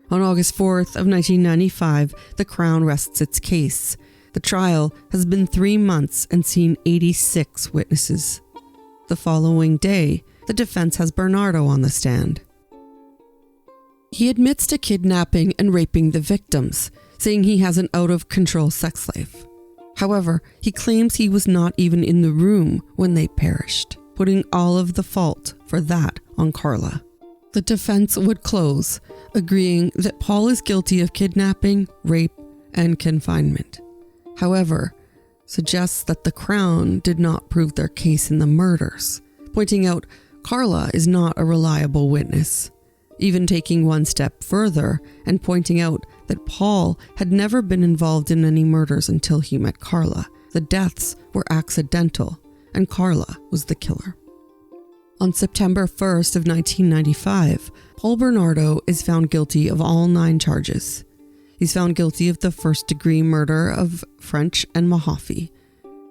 On August 4th of 1995, the Crown rests its case. The trial has been 3 months and seen 86 witnesses. The following day, the defense has Bernardo on the stand. He admits to kidnapping and raping the victims, saying he has an out-of-control sex slave. However, he claims he was not even in the room when they perished, putting all of the fault for that on Karla. The defense would close, agreeing that Paul is guilty of kidnapping, rape, and confinement. However, suggests that the Crown did not prove their case in the murders, pointing out Karla is not a reliable witness, even taking one step further and pointing out that Paul had never been involved in any murders until he met Karla. The deaths were accidental, and Karla was the killer. On September 1st of 1995, Paul Bernardo is found guilty of all 9 charges. He's found guilty of the first-degree murder of French and Mahaffey,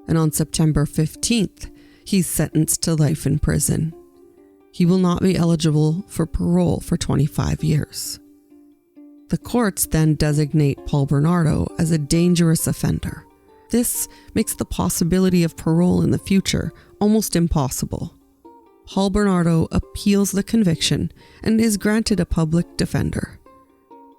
and on September 15th, he's sentenced to life in prison. He will not be eligible for parole for 25 years. The courts then designate Paul Bernardo as a dangerous offender. This makes the possibility of parole in the future almost impossible. Paul Bernardo appeals the conviction and is granted a public defender.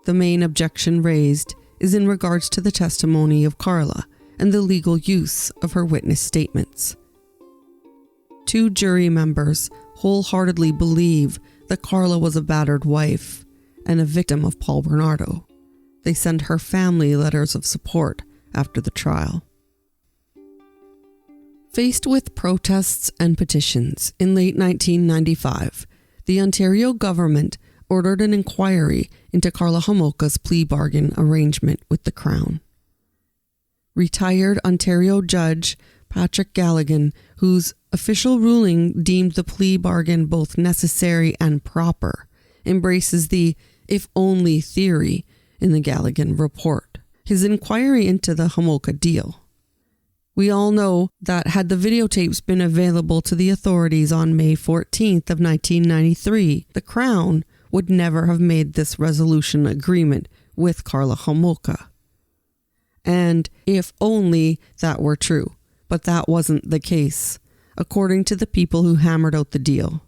The main objection raised is in regards to the testimony of Karla and the legal use of her witness statements. 2 jury members wholeheartedly believe that Karla was a battered wife and a victim of Paul Bernardo. They send her family letters of support after the trial. Faced with protests and petitions in late 1995, the Ontario government ordered an inquiry into Karla Homolka's plea bargain arrangement with the Crown. Retired Ontario Judge Patrick Galligan, whose official ruling deemed the plea bargain both necessary and proper, embraces the if-only theory in the Galligan report, his inquiry into the Homolka deal. We all know that had the videotapes been available to the authorities on May 14th of 1993, the Crown would never have made this resolution agreement with Karla Homolka. And if only that were true, but that wasn't the case, according to the people who hammered out the deal.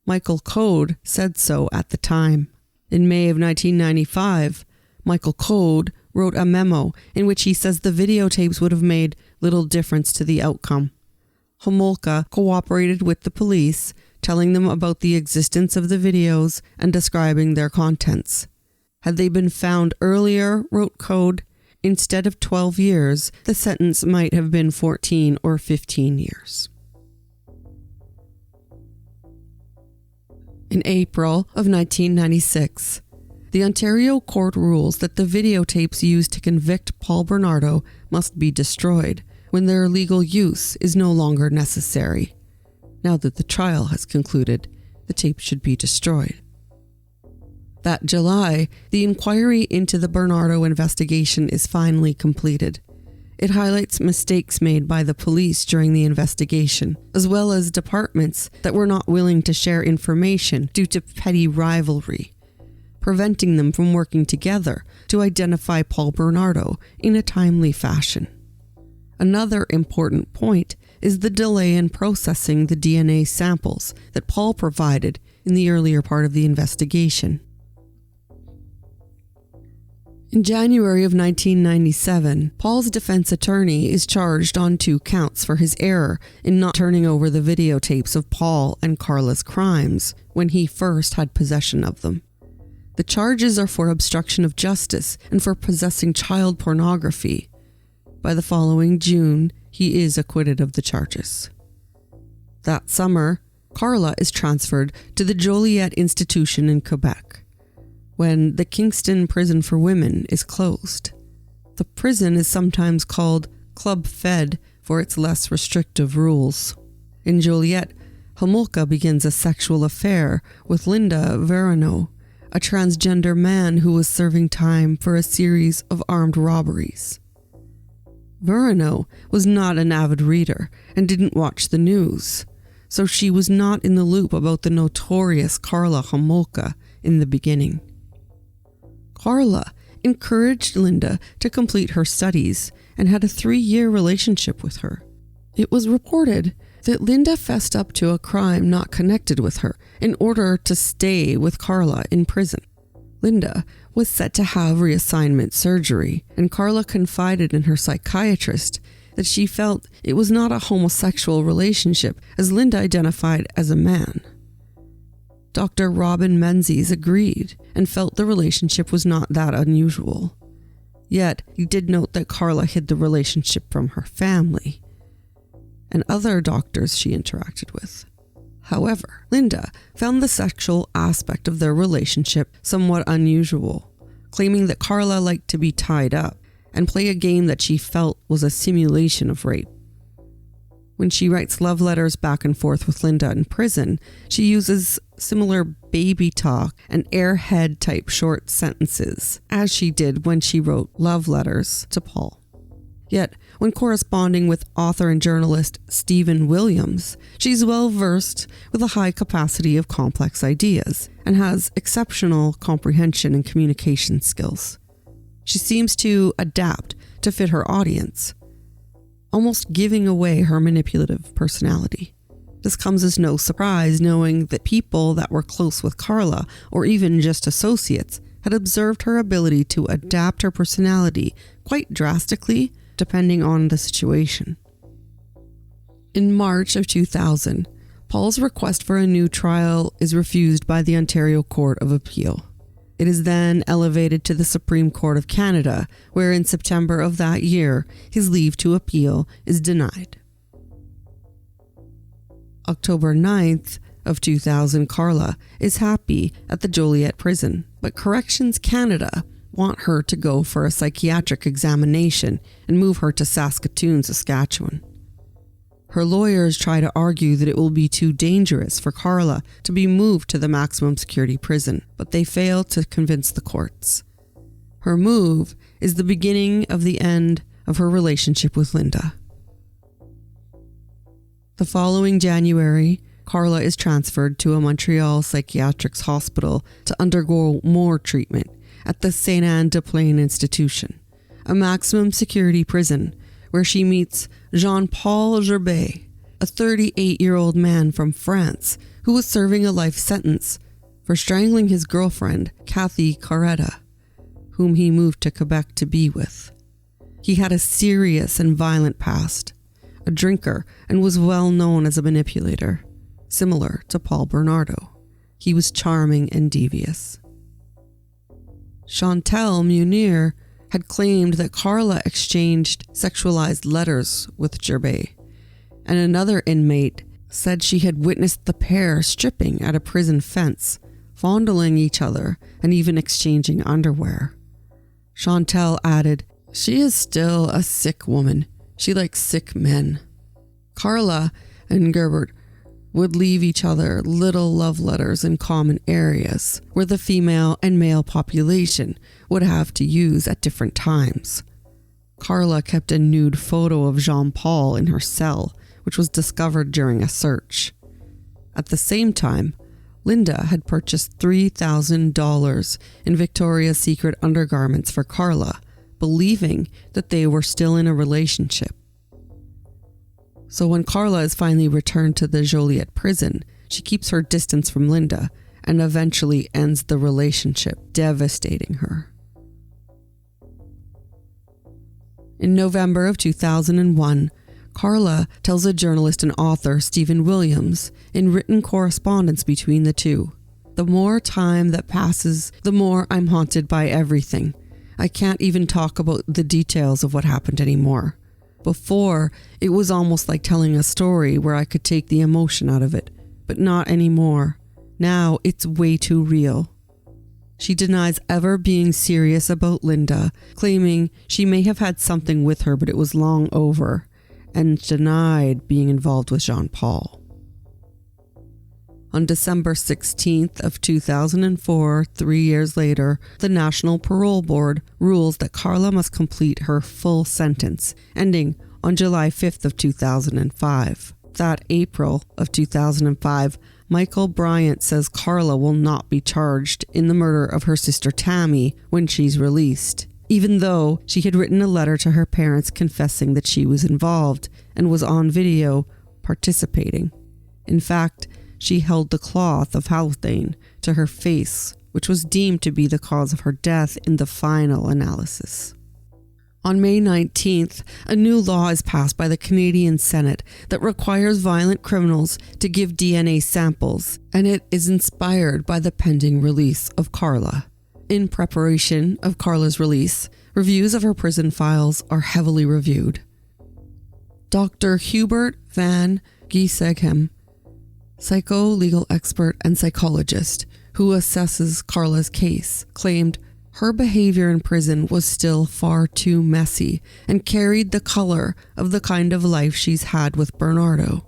Michael Code said so at the time. In May of 1995, Michael Code wrote a memo in which he says the videotapes would have made little difference to the outcome. Homolka cooperated with the police, telling them about the existence of the videos and describing their contents. Had they been found earlier, wrote Code, instead of 12 years, the sentence might have been 14 or 15 years. In April of 1996, the Ontario court rules that the videotapes used to convict Paul Bernardo must be destroyed when their legal use is no longer necessary. Now that the trial has concluded, the tapes should be destroyed. That July, the inquiry into the Bernardo investigation is finally completed. It highlights mistakes made by the police during the investigation, as well as departments that were not willing to share information due to petty rivalry, preventing them from working together to identify Paul Bernardo in a timely fashion. Another important point is the delay in processing the DNA samples that Paul provided in the earlier part of the investigation. In January of 1997, Paul's defense attorney is charged on 2 counts for his error in not turning over the videotapes of Paul and Karla's crimes when he first had possession of them. The charges are for obstruction of justice and for possessing child pornography. By the following June, he is acquitted of the charges. That summer, Karla is transferred to the Joliet Institution in Quebec, when the Kingston Prison for Women is closed. The prison is sometimes called Club Fed for its less restrictive rules. In Joliet, Homolka begins a sexual affair with Linda Verano, a transgender man who was serving time for a series of armed robberies. Verano was not an avid reader and didn't watch the news, so she was not in the loop about the notorious Karla Homolka in the beginning. Karla encouraged Linda to complete her studies and had a 3-year relationship with her. It was reported that Linda fessed up to a crime not connected with her in order to stay with Karla in prison. Linda was set to have reassignment surgery, and Karla confided in her psychiatrist that she felt it was not a homosexual relationship, as Linda identified as a man. Dr. Robin Menzies agreed and felt the relationship was not that unusual. Yet, he did note that Karla hid the relationship from her family and other doctors she interacted with. However, Linda found the sexual aspect of their relationship somewhat unusual, claiming that Karla liked to be tied up and play a game that she felt was a simulation of rape. When she writes love letters back and forth with Linda in prison, she uses similar baby talk and airhead type short sentences, as she did when she wrote love letters to Paul. Yet, when corresponding with author and journalist Stephen Williams, she's well versed with a high capacity of complex ideas and has exceptional comprehension and communication skills. She seems to adapt to fit her audience, almost giving away her manipulative personality. This comes as no surprise, knowing that people that were close with Karla, or even just associates, had observed her ability to adapt her personality quite drastically depending on the situation. In March of 2000, Paul's request for a new trial is refused by the Ontario Court of Appeal. It is then elevated to the Supreme Court of Canada, where in September of that year, his leave to appeal is denied. October 9th of 2000, Karla is happy at the Joliet prison, but Corrections Canada want her to go for a psychiatric examination and move her to Saskatoon, Saskatchewan. Her lawyers try to argue that it will be too dangerous for Karla to be moved to the maximum security prison, but they fail to convince the courts. Her move is the beginning of the end of her relationship with Linda. The following January, Karla is transferred to a Montreal psychiatric hospital to undergo more treatment at the Sainte-Anne-de-Plaine Institution, a maximum security prison where she meets Jean-Paul Gerbet, a 38-year-old man from France who was serving a life sentence for strangling his girlfriend, Cathy Carretta, whom he moved to Quebec to be with. He had a serious and violent past, a drinker, and was well known as a manipulator, similar to Paul Bernardo. He was charming and devious. Chantal Munir had claimed that Karla exchanged sexualized letters with Gerbet, and another inmate said she had witnessed the pair stripping at a prison fence, fondling each other, and even exchanging underwear. Chantal added, "She is still a sick woman. She likes sick men." Karla and Gerbert would leave each other little love letters in common areas where the female and male population would have to use at different times. Karla kept a nude photo of Jean-Paul in her cell, which was discovered during a search. At the same time, Linda had purchased $3,000 in Victoria's Secret undergarments for Karla, believing that they were still in a relationship. So when Karla is finally returned to the Joliet prison, she keeps her distance from Linda and eventually ends the relationship, devastating her. In November of 2001, Karla tells a journalist and author, Stephen Williams, in written correspondence between the two, "The more time that passes, the more I'm haunted by everything. I can't even talk about the details of what happened anymore. Before, it was almost like telling a story where I could take the emotion out of it, but not anymore. Now it's way too real." She denies ever being serious about Linda, claiming she may have had something with her, but it was long over, and denied being involved with Jean-Paul. On December 16th of 2004, 3 years later, the National Parole Board rules that Karla must complete her full sentence, ending on July 5th of 2005. That April of 2005, Michael Bryant says Karla will not be charged in the murder of her sister Tammy when she's released, even though she had written a letter to her parents confessing that she was involved and was on video participating. In fact, she held the cloth of Haldane to her face, which was deemed to be the cause of her death in the final analysis. On May 19th, a new law is passed by the Canadian Senate that requires violent criminals to give DNA samples, and it is inspired by the pending release of Karla. In preparation of Karla's release, reviews of her prison files are heavily reviewed. Dr. Hubert van Gieseghem, psycho-legal expert and psychologist who assesses Karla's case, claimed her behavior in prison was still far too messy and carried the color of the kind of life she's had with Bernardo.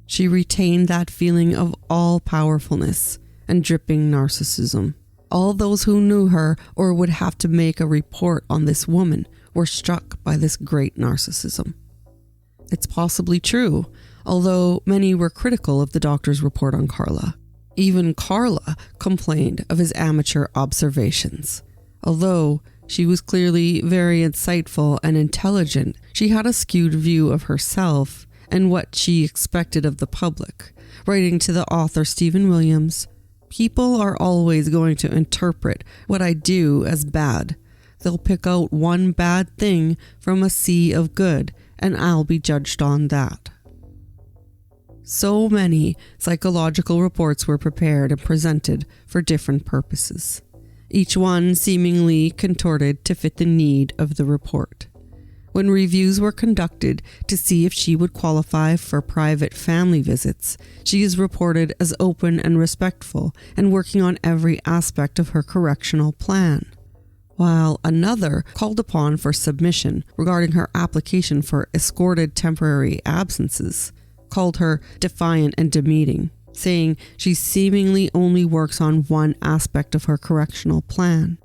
She retained that feeling of all-powerfulness and dripping narcissism. All those who knew her or would have to make a report on this woman were struck by this great narcissism. It's possibly true, although many were critical of the doctor's report on Karla. Even Karla complained of his amateur observations. Although she was clearly very insightful and intelligent, she had a skewed view of herself and what she expected of the public, writing to the author Stephen Williams, "People are always going to interpret what I do as bad. They'll pick out one bad thing from a sea of good, and I'll be judged on that." So many psychological reports were prepared and presented for different purposes, each one seemingly contorted to fit the need of the report. When reviews were conducted to see if she would qualify for private family visits, she is reported as open and respectful and working on every aspect of her correctional plan, while another called upon for submission regarding her application for escorted temporary absences, called her defiant and demeaning, saying she seemingly only works on one aspect of her correctional plan.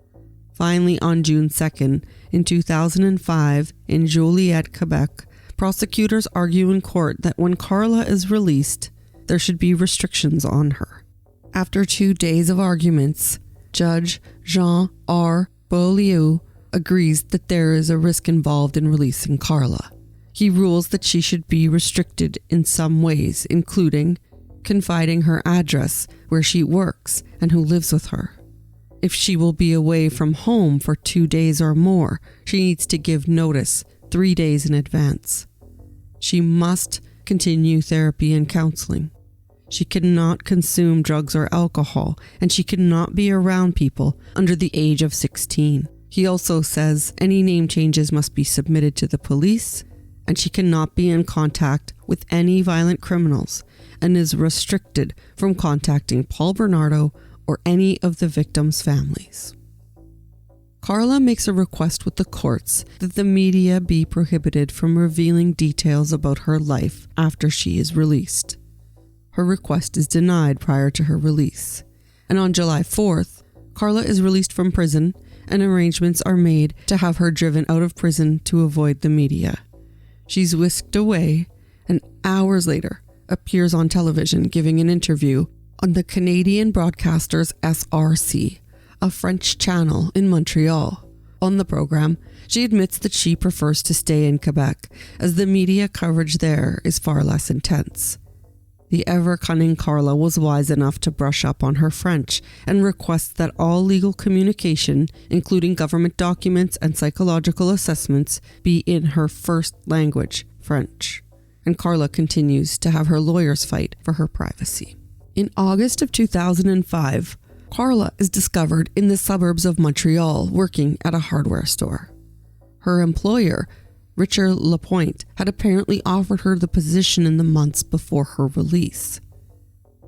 Finally, on June 2nd, in 2005, in Joliet, Quebec, prosecutors argue in court that when Karla is released, there should be restrictions on her. After 2 days of arguments, Judge Jean R. Beaulieu agrees that there is a risk involved in releasing Karla. He rules that she should be restricted in some ways, including confiding her address, where she works, and who lives with her. If she will be away from home for 2 days or more, she needs to give notice 3 days in advance. She must continue therapy and counseling. She cannot consume drugs or alcohol, and she cannot be around people under the age of 16. He also says any name changes must be submitted to the police, and she cannot be in contact with any violent criminals and is restricted from contacting Paul Bernardo or any of the victims' families. Karla makes a request with the courts that the media be prohibited from revealing details about her life after she is released. Her request is denied prior to her release, and on July 4th, Karla is released from prison and arrangements are made to have her driven out of prison to avoid the media. She's whisked away and hours later appears on television giving an interview on the Canadian broadcasters SRC, a French channel in Montreal. On the program, she admits that she prefers to stay in Quebec as the media coverage there is far less intense. The ever-cunning Karla was wise enough to brush up on her French and requests that all legal communication, including government documents and psychological assessments, be in her first language, French. And Karla continues to have her lawyers fight for her privacy. In August of 2005, Karla is discovered in the suburbs of Montreal working at a hardware store. Her employer, Richard Lapointe, had apparently offered her the position in the months before her release.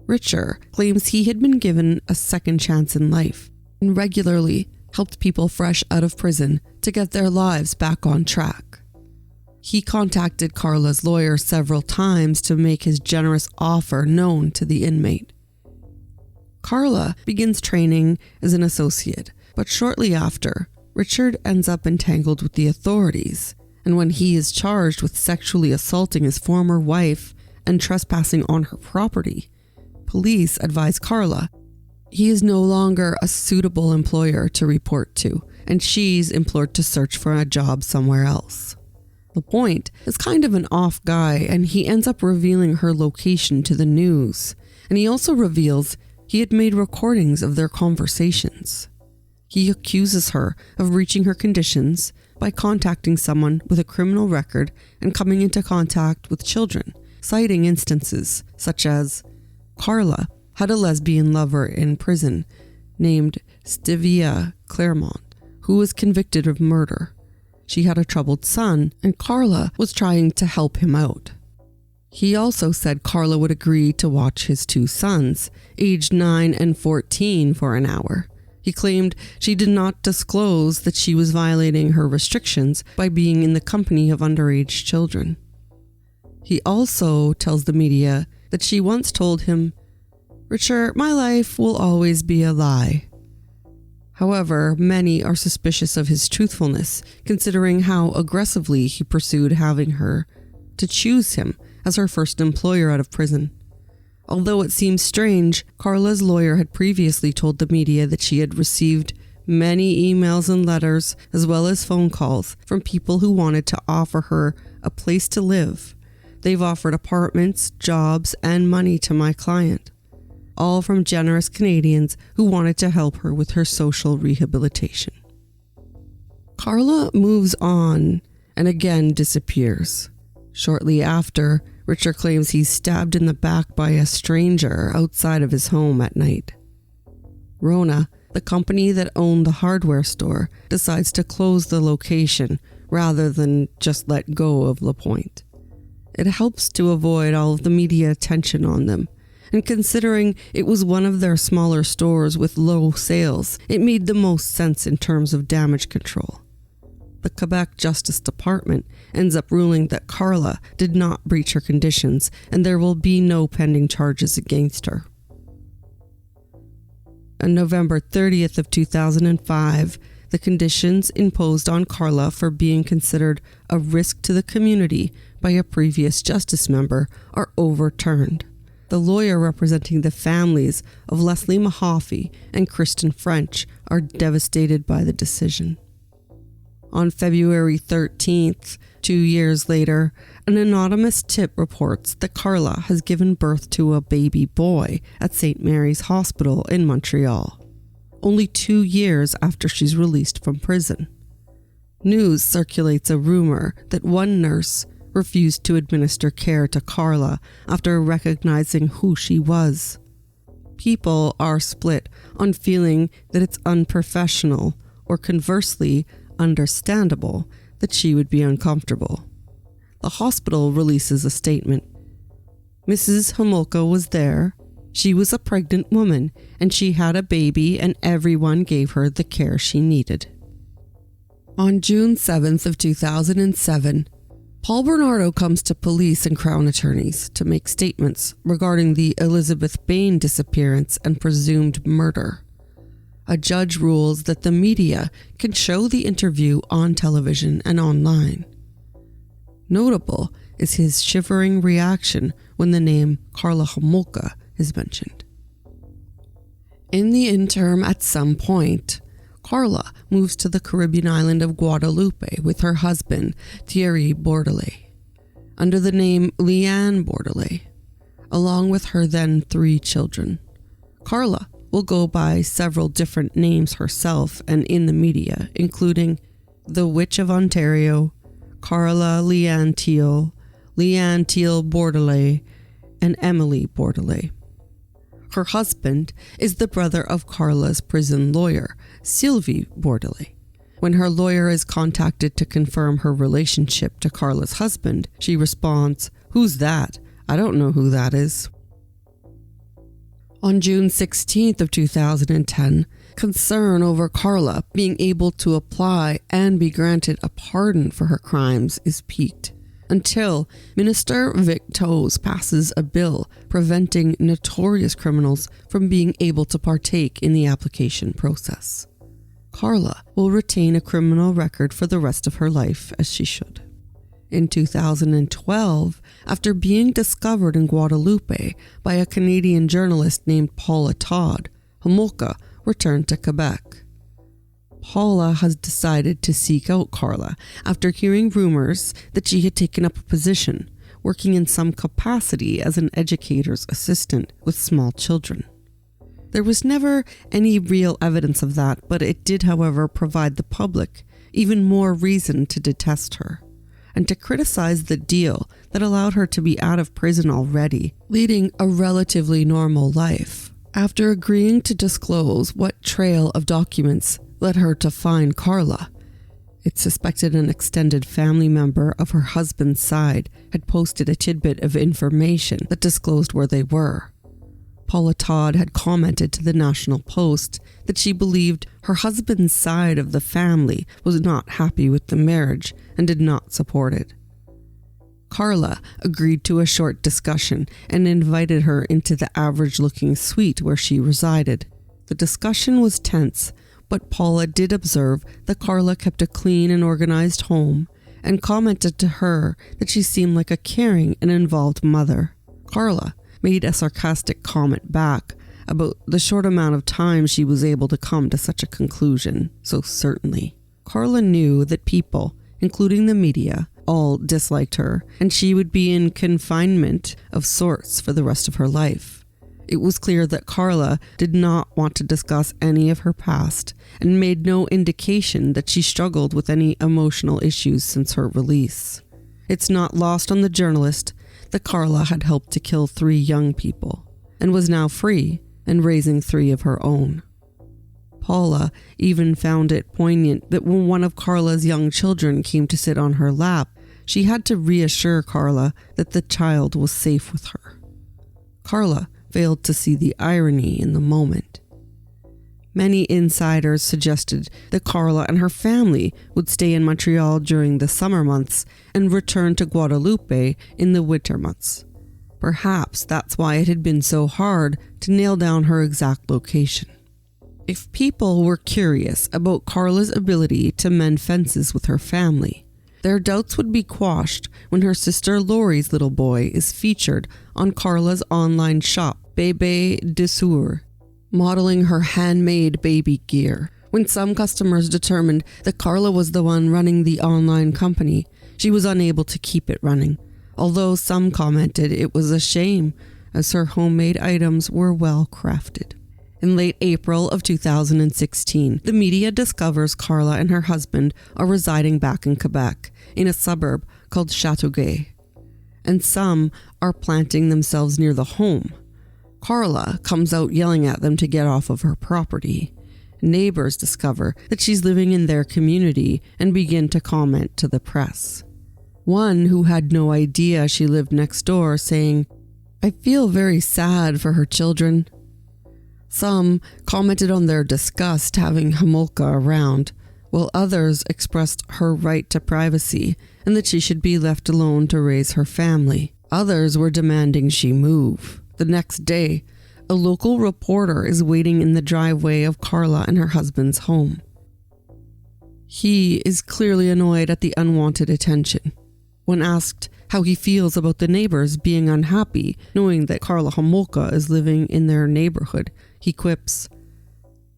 Richard claims he had been given a second chance in life and regularly helped people fresh out of prison to get their lives back on track. He contacted Karla's lawyer several times to make his generous offer known to the inmate. Karla begins training as an associate, but shortly after, Richard ends up entangled with the authorities, and when he is charged with sexually assaulting his former wife and trespassing on her property, police advise Karla he is no longer a suitable employer to report to, and she's implored to search for a job somewhere else. Lapointe is kind of an off guy, and he ends up revealing her location to the news, and he also reveals he had made recordings of their conversations. He accuses her of breaching her conditions by contacting someone with a criminal record and coming into contact with children, citing instances such as Karla had a lesbian lover in prison named Stivia Claremont, who was convicted of murder. She had a troubled son, and Karla was trying to help him out. He also said Karla would agree to watch his 2 sons, aged 9 and 14, for an hour. He claimed she did not disclose that she was violating her restrictions by being in the company of underage children. He also tells the media that she once told him, "Richard, my life will always be a lie." However, many are suspicious of his truthfulness, considering how aggressively he pursued having her to choose him as her first employer out of prison. Although it seems strange, Karla's lawyer had previously told the media that she had received many emails and letters, as well as phone calls, from people who wanted to offer her a place to live. They've offered apartments, jobs, and money to my client, all from generous Canadians who wanted to help her with her social rehabilitation. Karla moves on and again disappears. Shortly after, Richard claims he's stabbed in the back by a stranger outside of his home at night. Rona, the company that owned the hardware store, decides to close the location rather than just let go of LaPointe. It helps to avoid all of the media attention on them, and considering it was one of their smaller stores with low sales, it made the most sense in terms of damage control. The Quebec Justice Department ends up ruling that Karla did not breach her conditions and there will be no pending charges against her. On November 30th of 2005, the conditions imposed on Karla for being considered a risk to the community by a previous justice member are overturned. The lawyer representing the families of Leslie Mahaffey and Kristen French are devastated by the decision. On February 13th, 2 years later, an anonymous tip reports that Karla has given birth to a baby boy at St. Mary's Hospital in Montreal, only 2 years after she's released from prison. News circulates a rumor that one nurse refused to administer care to Karla after recognizing who she was. People are split on feeling that it's unprofessional or conversely understandable that she would be uncomfortable. The hospital releases a statement. Mrs. Homolka was there. She was a pregnant woman and she had a baby and everyone gave her the care she needed. On June 7th of 2007, Paul Bernardo comes to police and Crown attorneys to make statements regarding the Elizabeth Bain disappearance and presumed murder. A judge rules that the media can show the interview on television and online. Notable is his shivering reaction when the name Karla Homolka is mentioned. In the interim, at some point, Karla moves to the Caribbean island of Guadeloupe with her husband, Thierry Bordelais, under the name Leanne Bordelais, along with her then 3 children. Karla will go by several different names herself and in the media, including the Witch of Ontario, Karla Leanne Teal Bordelais, and Emily Bordelais. Her husband is the brother of Karla's prison lawyer, Sylvie Bordelais. When her lawyer is contacted to confirm her relationship to Karla's husband, she responds, "Who's that? I don't know who that is." On June 16th of 2010, concern over Karla being able to apply and be granted a pardon for her crimes is piqued, until Minister Vic Toes passes a bill preventing notorious criminals from being able to partake in the application process. Karla will retain a criminal record for the rest of her life, as she should. In 2012, after being discovered in Guadeloupe by a Canadian journalist named Paula Todd, Homolka returned to Quebec. Paula has decided to seek out Karla after hearing rumors that she had taken up a position, working in some capacity as an educator's assistant with small children. There was never any real evidence of that, but it did, however, provide the public even more reason to detest her and to criticize the deal that allowed her to be out of prison already, leading a relatively normal life. After agreeing to disclose what trail of documents led her to find Karla, it suspected an extended family member of her husband's side had posted a tidbit of information that disclosed where they were. Paula Todd had commented to the National Post that she believed her husband's side of the family was not happy with the marriage and did not support it. Karla agreed to a short discussion and invited her into the average-looking suite where she resided. The discussion was tense, but Paula did observe that Karla kept a clean and organized home and commented to her that she seemed like a caring and involved mother. Karla made a sarcastic comment back about the short amount of time she was able to come to such a conclusion so certainly. Karla knew that people, including the media, all disliked her, and she would be in confinement of sorts for the rest of her life. It was clear that Karla did not want to discuss any of her past and made no indication that she struggled with any emotional issues since her release. It's not lost on the journalist that Karla had helped to kill 3 young people and was now free and raising 3 of her own. Paula even found it poignant that when one of Karla's young children came to sit on her lap, she had to reassure Karla that the child was safe with her. Karla failed to see the irony in the moment. Many insiders suggested that Karla and her family would stay in Montreal during the summer months and return to Guadeloupe in the winter months. Perhaps that's why it had been so hard to nail down her exact location. If people were curious about Karla's ability to mend fences with her family, their doubts would be quashed when her sister Lori's little boy is featured on Karla's online shop, Bébé Dessous, modeling her handmade baby gear. When some customers determined that Karla was the one running the online company, she was unable to keep it running, although some commented it was a shame, as her homemade items were well crafted. In late April of 2016, the media discovers Karla and her husband are residing back in Quebec, in a suburb called Châteauguay, and some are planting themselves near the home. Karla comes out yelling at them to get off of her property. Neighbors discover that she's living in their community and begin to comment to the press. One who had no idea she lived next door saying, "I feel very sad for her children." Some commented on their disgust having Homolka around, while others expressed her right to privacy and that she should be left alone to raise her family. Others were demanding she move. The next day, a local reporter is waiting in the driveway of Karla and her husband's home. He is clearly annoyed at the unwanted attention. When asked how he feels about the neighbors being unhappy knowing that Karla Homolka is living in their neighborhood, he quips,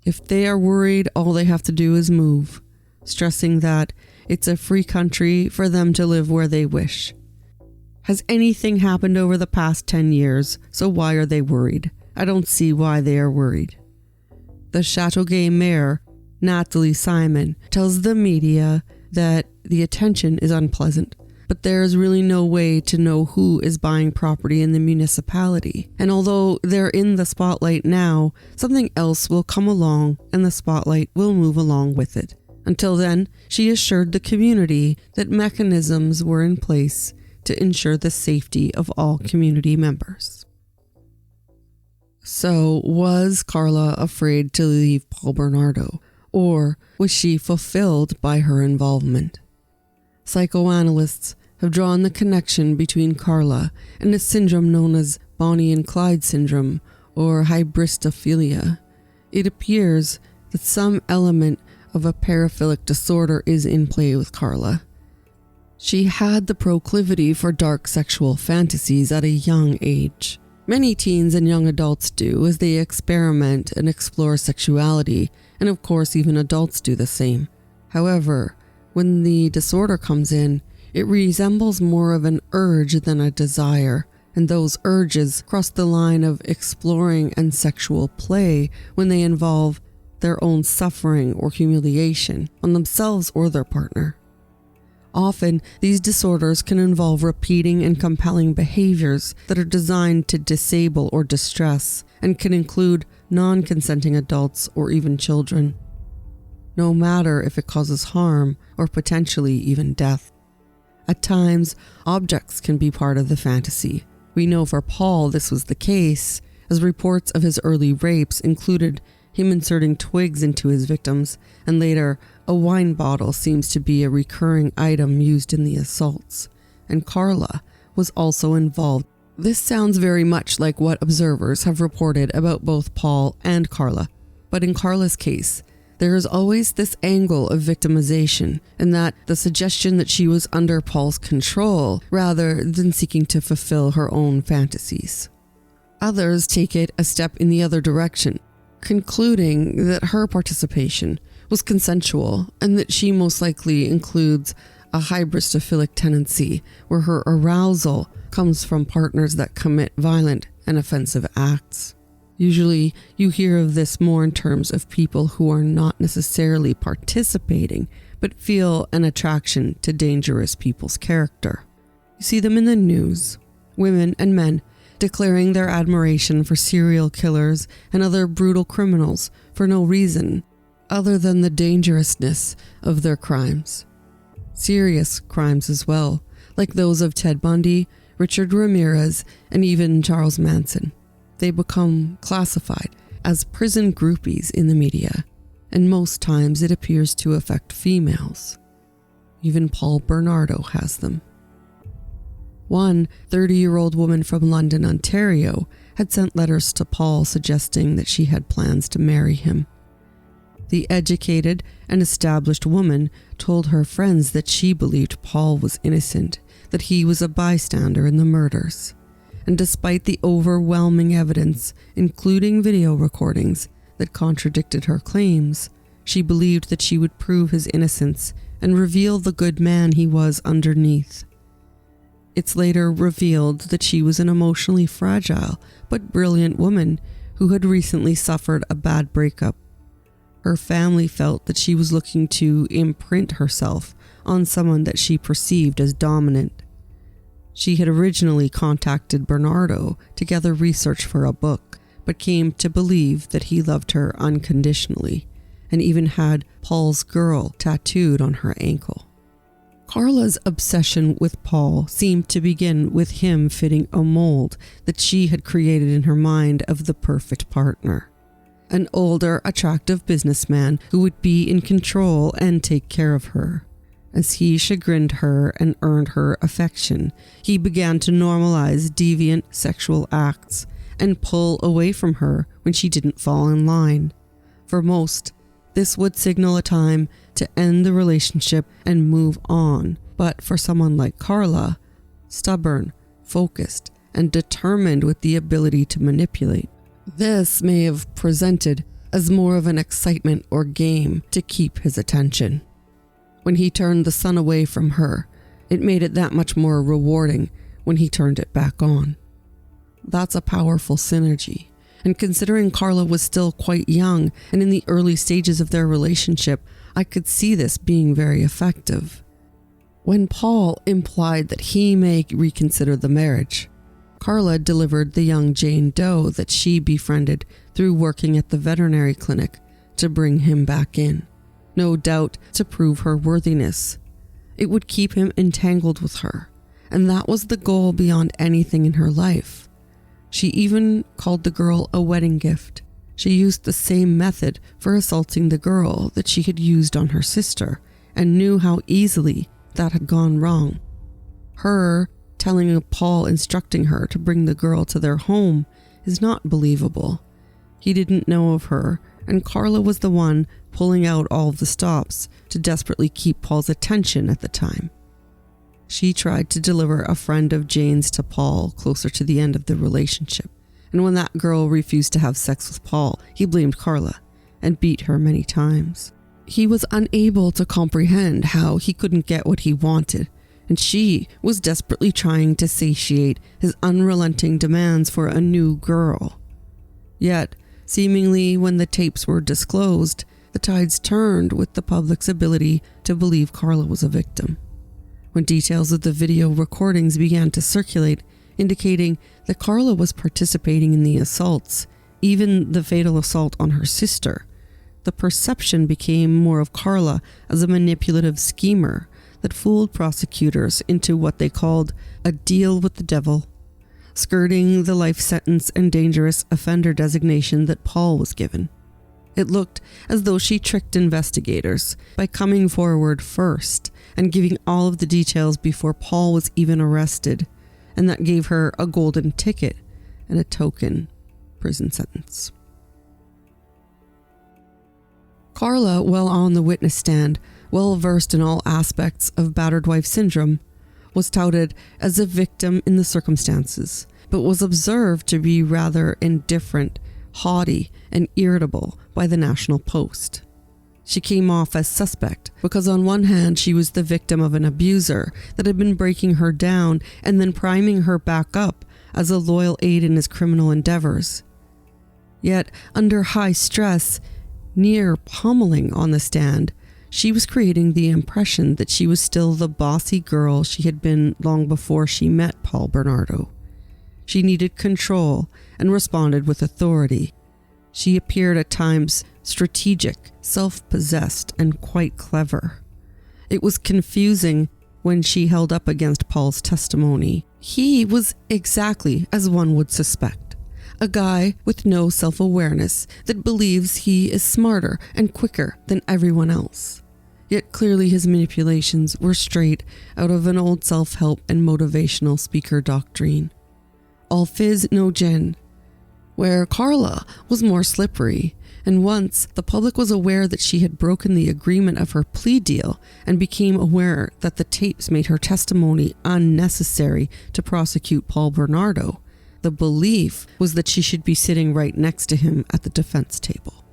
"If they are worried, all they have to do is move," stressing that it's a free country for them to live where they wish. Has anything happened over the past 10 years, so why are they worried? I don't see why they are worried. The Châteauguay mayor, Natalie Simon, tells the media that the attention is unpleasant, but there is really no way to know who is buying property in the municipality. And although they're in the spotlight now, something else will come along and the spotlight will move along with it. Until then, she assured the community that mechanisms were in place to ensure the safety of all community members. So, was Karla afraid to leave Paul Bernardo, or was she fulfilled by her involvement? Psychoanalysts have drawn the connection between Karla and a syndrome known as Bonnie and Clyde syndrome, or hybristophilia. It appears that some element of a paraphilic disorder is in play with Karla. She had the proclivity for dark sexual fantasies at a young age. Many teens and young adults do as they experiment and explore sexuality, and of course even adults do the same. However, when the disorder comes in, it resembles more of an urge than a desire, and those urges cross the line of exploring and sexual play when they involve their own suffering or humiliation on themselves or their partner. Often, these disorders can involve repeating and compelling behaviors that are designed to disable or distress, and can include non-consenting adults or even children, no matter if it causes harm or potentially even death. At times, objects can be part of the fantasy. We know for Paul this was the case, as reports of his early rapes included him inserting twigs into his victims, and later, a wine bottle seems to be a recurring item used in the assaults, and Karla was also involved. This sounds very much like what observers have reported about both Paul and Karla, but in Karla's case, there is always this angle of victimization, and that the suggestion that she was under Paul's control rather than seeking to fulfill her own fantasies. Others take it a step in the other direction, concluding that her participation was consensual and that she most likely includes a hybristophilic tendency where her arousal comes from partners that commit violent and offensive acts. Usually, you hear of this more in terms of people who are not necessarily participating, but feel an attraction to dangerous people's character. You see them in the news, women and men declaring their admiration for serial killers and other brutal criminals for no reason other than the dangerousness of their crimes. Serious crimes as well, like those of Ted Bundy, Richard Ramirez, and even Charles Manson. They become classified as prison groupies in the media, and most times it appears to affect females. Even Paul Bernardo has them. One 30-year-old woman from London, Ontario, had sent letters to Paul suggesting that she had plans to marry him. The educated and established woman told her friends that she believed Paul was innocent, that he was a bystander in the murders. And despite the overwhelming evidence, including video recordings, that contradicted her claims, she believed that she would prove his innocence and reveal the good man he was underneath. It's later revealed that she was an emotionally fragile but brilliant woman who had recently suffered a bad breakup. Her family felt that she was looking to imprint herself on someone that she perceived as dominant. She had originally contacted Bernardo to gather research for a book, but came to believe that he loved her unconditionally, and even had Paul's girl tattooed on her ankle. Karla's obsession with Paul seemed to begin with him fitting a mold that she had created in her mind of the perfect partner. An older, attractive businessman who would be in control and take care of her. As he chagrined her and earned her affection, he began to normalize deviant sexual acts and pull away from her when she didn't fall in line. For most, this would signal a time to end the relationship and move on. But for someone like Karla, stubborn, focused, and determined with the ability to manipulate, this may have presented as more of an excitement or game to keep his attention. When he turned the sun away from her, it made it that much more rewarding when he turned it back on. That's a powerful synergy, and considering Karla was still quite young and in the early stages of their relationship, I could see this being very effective. When Paul implied that he may reconsider the marriage, Karla delivered the young Jane Doe that she befriended through working at the veterinary clinic to bring him back in. No doubt to prove her worthiness. It would keep him entangled with her, and that was the goal beyond anything in her life. She even called the girl a wedding gift. She used the same method for assaulting the girl that she had used on her sister, and knew how easily that had gone wrong. Her telling Paul instructing her to bring the girl to their home is not believable. He didn't know of her, and Karla was the one pulling out all of the stops to desperately keep Paul's attention at the time. She tried to deliver a friend of Jane's to Paul closer to the end of the relationship, and when that girl refused to have sex with Paul, he blamed Karla and beat her many times. He was unable to comprehend how he couldn't get what he wanted, and she was desperately trying to satiate his unrelenting demands for a new girl. Yet, seemingly when the tapes were disclosed, the tides turned with the public's ability to believe Karla was a victim. When details of the video recordings began to circulate, indicating that Karla was participating in the assaults, even the fatal assault on her sister, the perception became more of Karla as a manipulative schemer that fooled prosecutors into what they called a deal with the devil, skirting the life sentence and dangerous offender designation that Paul was given. It looked as though she tricked investigators by coming forward first and giving all of the details before Paul was even arrested, and that gave her a golden ticket and a token prison sentence. Karla, while on the witness stand, well versed in all aspects of battered wife syndrome, was touted as a victim in the circumstances, but was observed to be rather indifferent, haughty, and irritable by the National Post. She came off as suspect because on one hand she was the victim of an abuser that had been breaking her down and then priming her back up as a loyal aid in his criminal endeavors. Yet, under high stress, near pummeling on the stand, she was creating the impression that she was still the bossy girl she had been long before she met Paul Bernardo. She needed control and responded with authority. She appeared at times strategic, self-possessed, and quite clever. It was confusing when she held up against Paul's testimony. He was exactly as one would suspect. A guy with no self-awareness that believes he is smarter and quicker than everyone else. Yet clearly his manipulations were straight out of an old self-help and motivational speaker doctrine. All fizz, no gin. Where Karla was more slippery, and once the public was aware that she had broken the agreement of her plea deal and became aware that the tapes made her testimony unnecessary to prosecute Paul Bernardo, the belief was that she should be sitting right next to him at the defense table.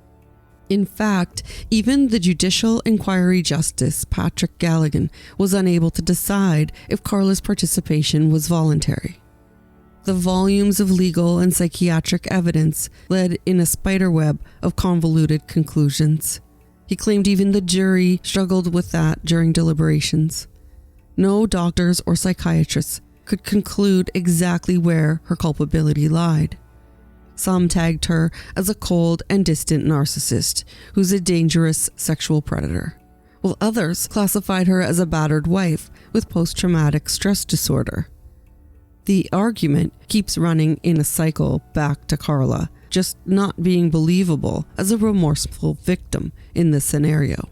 In fact, even the Judicial Inquiry Justice Patrick Galligan was unable to decide if Karla's participation was voluntary. The volumes of legal and psychiatric evidence led in a spiderweb of convoluted conclusions. He claimed even the jury struggled with that during deliberations. No doctors or psychiatrists could conclude exactly where her culpability lied. Some tagged her as a cold and distant narcissist who's a dangerous sexual predator, while others classified her as a battered wife with post-traumatic stress disorder. The argument keeps running in a cycle back to Karla just not being believable as a remorseful victim in this scenario.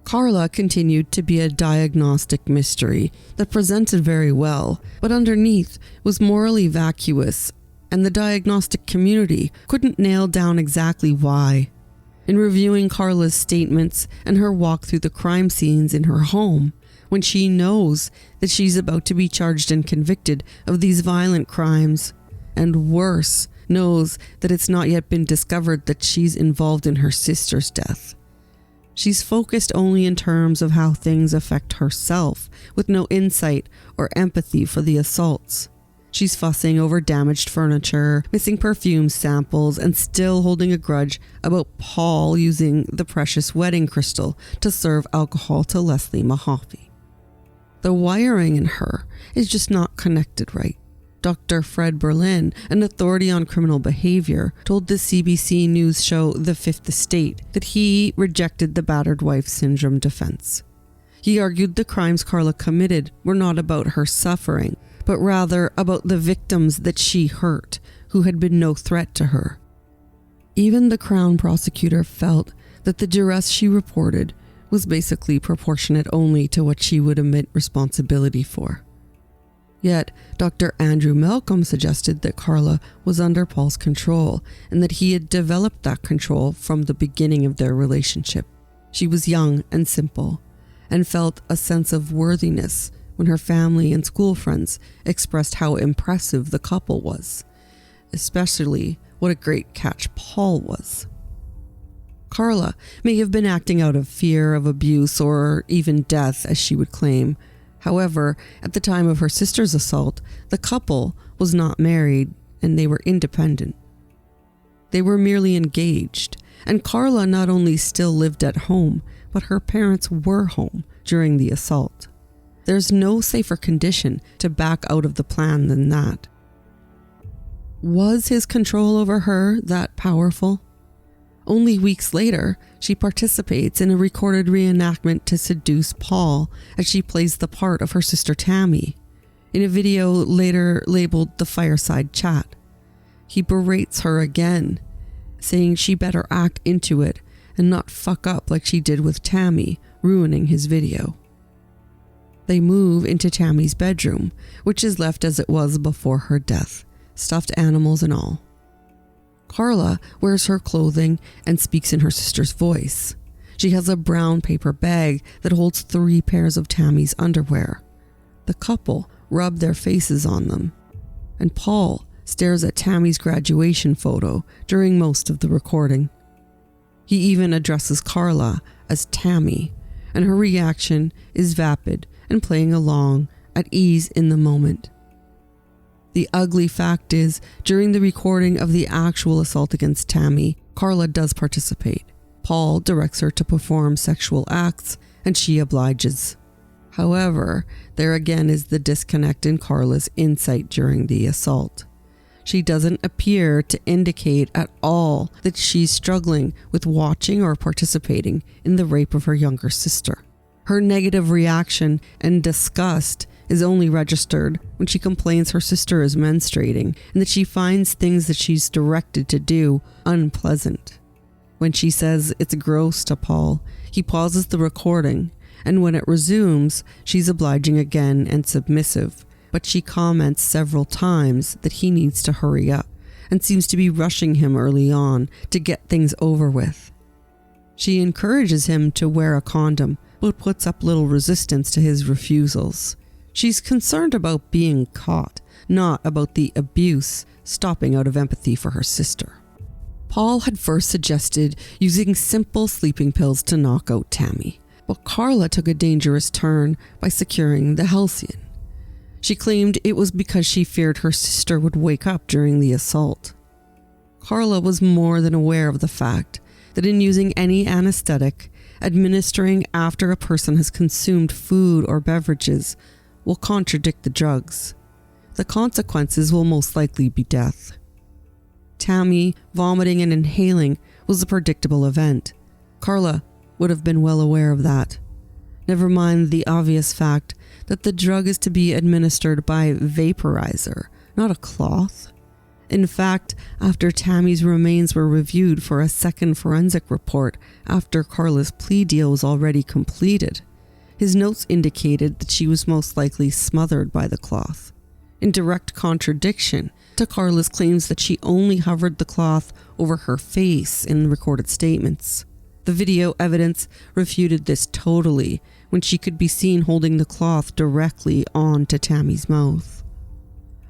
Karla continued to be a diagnostic mystery that presented very well, but underneath was morally vacuous, and the diagnostic community couldn't nail down exactly why. In reviewing Karla's statements and her walk through the crime scenes in her home, when she knows that she's about to be charged and convicted of these violent crimes, and worse, knows that it's not yet been discovered that she's involved in her sister's death. She's focused only in terms of how things affect herself, with no insight or empathy for the assaults. She's fussing over damaged furniture, missing perfume samples, and still holding a grudge about Paul using the precious wedding crystal to serve alcohol to Leslie Mahaffey. The wiring in her is just not connected right. Dr. Fred Berlin, an authority on criminal behavior, told the CBC News show The Fifth Estate that he rejected the battered wife syndrome defense. He argued the crimes Karla committed were not about her suffering, but rather about the victims that she hurt, who had been no threat to her. Even the Crown prosecutor felt that the duress she reported was basically proportionate only to what she would admit responsibility for. Yet, Dr. Andrew Malcolm suggested that Karla was under Paul's control and that he had developed that control from the beginning of their relationship. She was young and simple, and felt a sense of worthiness when her family and school friends expressed how impressive the couple was, especially what a great catch Paul was. Karla may have been acting out of fear of abuse or even death, as she would claim. However, at the time of her sister's assault, the couple was not married and they were independent. They were merely engaged, and Karla not only still lived at home, but her parents were home during the assault. There's no safer condition to back out of the plan than that. Was his control over her that powerful? Only weeks later, she participates in a recorded reenactment to seduce Paul as she plays the part of her sister Tammy, in a video later labeled The Fireside Chat. He berates her again, saying she better act into it and not fuck up like she did with Tammy, ruining his video. They move into Tammy's bedroom, which is left as it was before her death, stuffed animals and all. Karla wears her clothing and speaks in her sister's voice. She has a brown paper bag that holds 3 pairs of Tammy's underwear. The couple rub their faces on them, and Paul stares at Tammy's graduation photo during most of the recording. He even addresses Karla as Tammy, and her reaction is vapid and playing along, at ease in the moment. The ugly fact is, during the recording of the actual assault against Tammy, Karla does participate. Paul directs her to perform sexual acts, and she obliges. However, there again is the disconnect in Karla's insight during the assault. She doesn't appear to indicate at all that she's struggling with watching or participating in the rape of her younger sister. Her negative reaction and disgust is only registered when she complains her sister is menstruating and that she finds things that she's directed to do unpleasant. When she says it's gross to Paul, he pauses the recording, and when it resumes, she's obliging again and submissive, but she comments several times that he needs to hurry up and seems to be rushing him early on to get things over with. She encourages him to wear a condom, but puts up little resistance to his refusals. She's concerned about being caught, not about the abuse, stopping out of empathy for her sister. Paul had first suggested using simple sleeping pills to knock out Tammy, but Karla took a dangerous turn by securing the Halcyon. She claimed it was because she feared her sister would wake up during the assault. Karla was more than aware of the fact that in using any anesthetic, administering after a person has consumed food or beverages will contradict the drugs. The consequences will most likely be death. Tammy vomiting and inhaling was a predictable event. Karla would have been well aware of that. Never mind the obvious fact that the drug is to be administered by vaporizer, not a cloth. In fact, after Tammy's remains were reviewed for a second forensic report after Karla's plea deal was already completed, his notes indicated that she was most likely smothered by the cloth, in direct contradiction to Karla's claims that she only hovered the cloth over her face in recorded statements. The video evidence refuted this totally when she could be seen holding the cloth directly onto Tammy's mouth.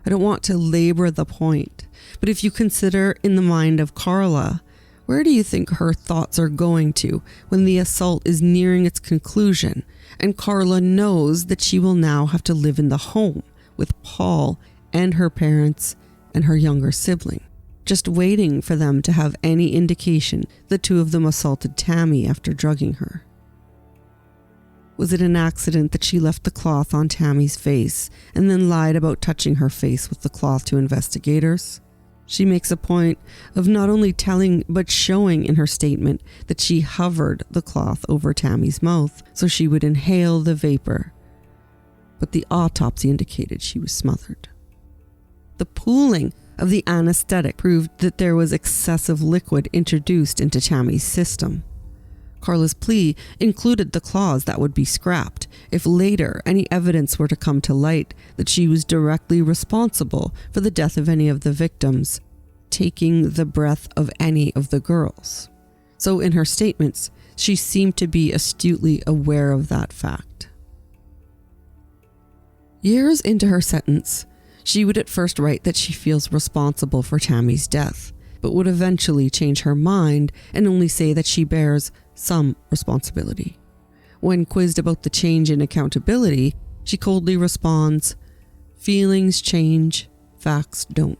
I don't want to labor the point, but if you consider in the mind of Karla, where do you think her thoughts are going to when the assault is nearing its conclusion and Karla knows that she will now have to live in the home with Paul and her parents and her younger sibling, just waiting for them to have any indication the two of them assaulted Tammy after drugging her? Was it an accident that she left the cloth on Tammy's face and then lied about touching her face with the cloth to investigators? She makes a point of not only telling but showing in her statement that she hovered the cloth over Tammy's mouth so she would inhale the vapor, but the autopsy indicated she was smothered. The pooling of the anesthetic proved that there was excessive liquid introduced into Tammy's system. Karla's plea included the clause that would be scrapped if later any evidence were to come to light that she was directly responsible for the death of any of the victims, taking the breath of any of the girls. So in her statements, she seemed to be astutely aware of that fact. Years into her sentence, she would at first write that she feels responsible for Tammy's death, but would eventually change her mind and only say that she bears some responsibility. When quizzed about the change in accountability, she coldly responds, "Feelings change, facts don't."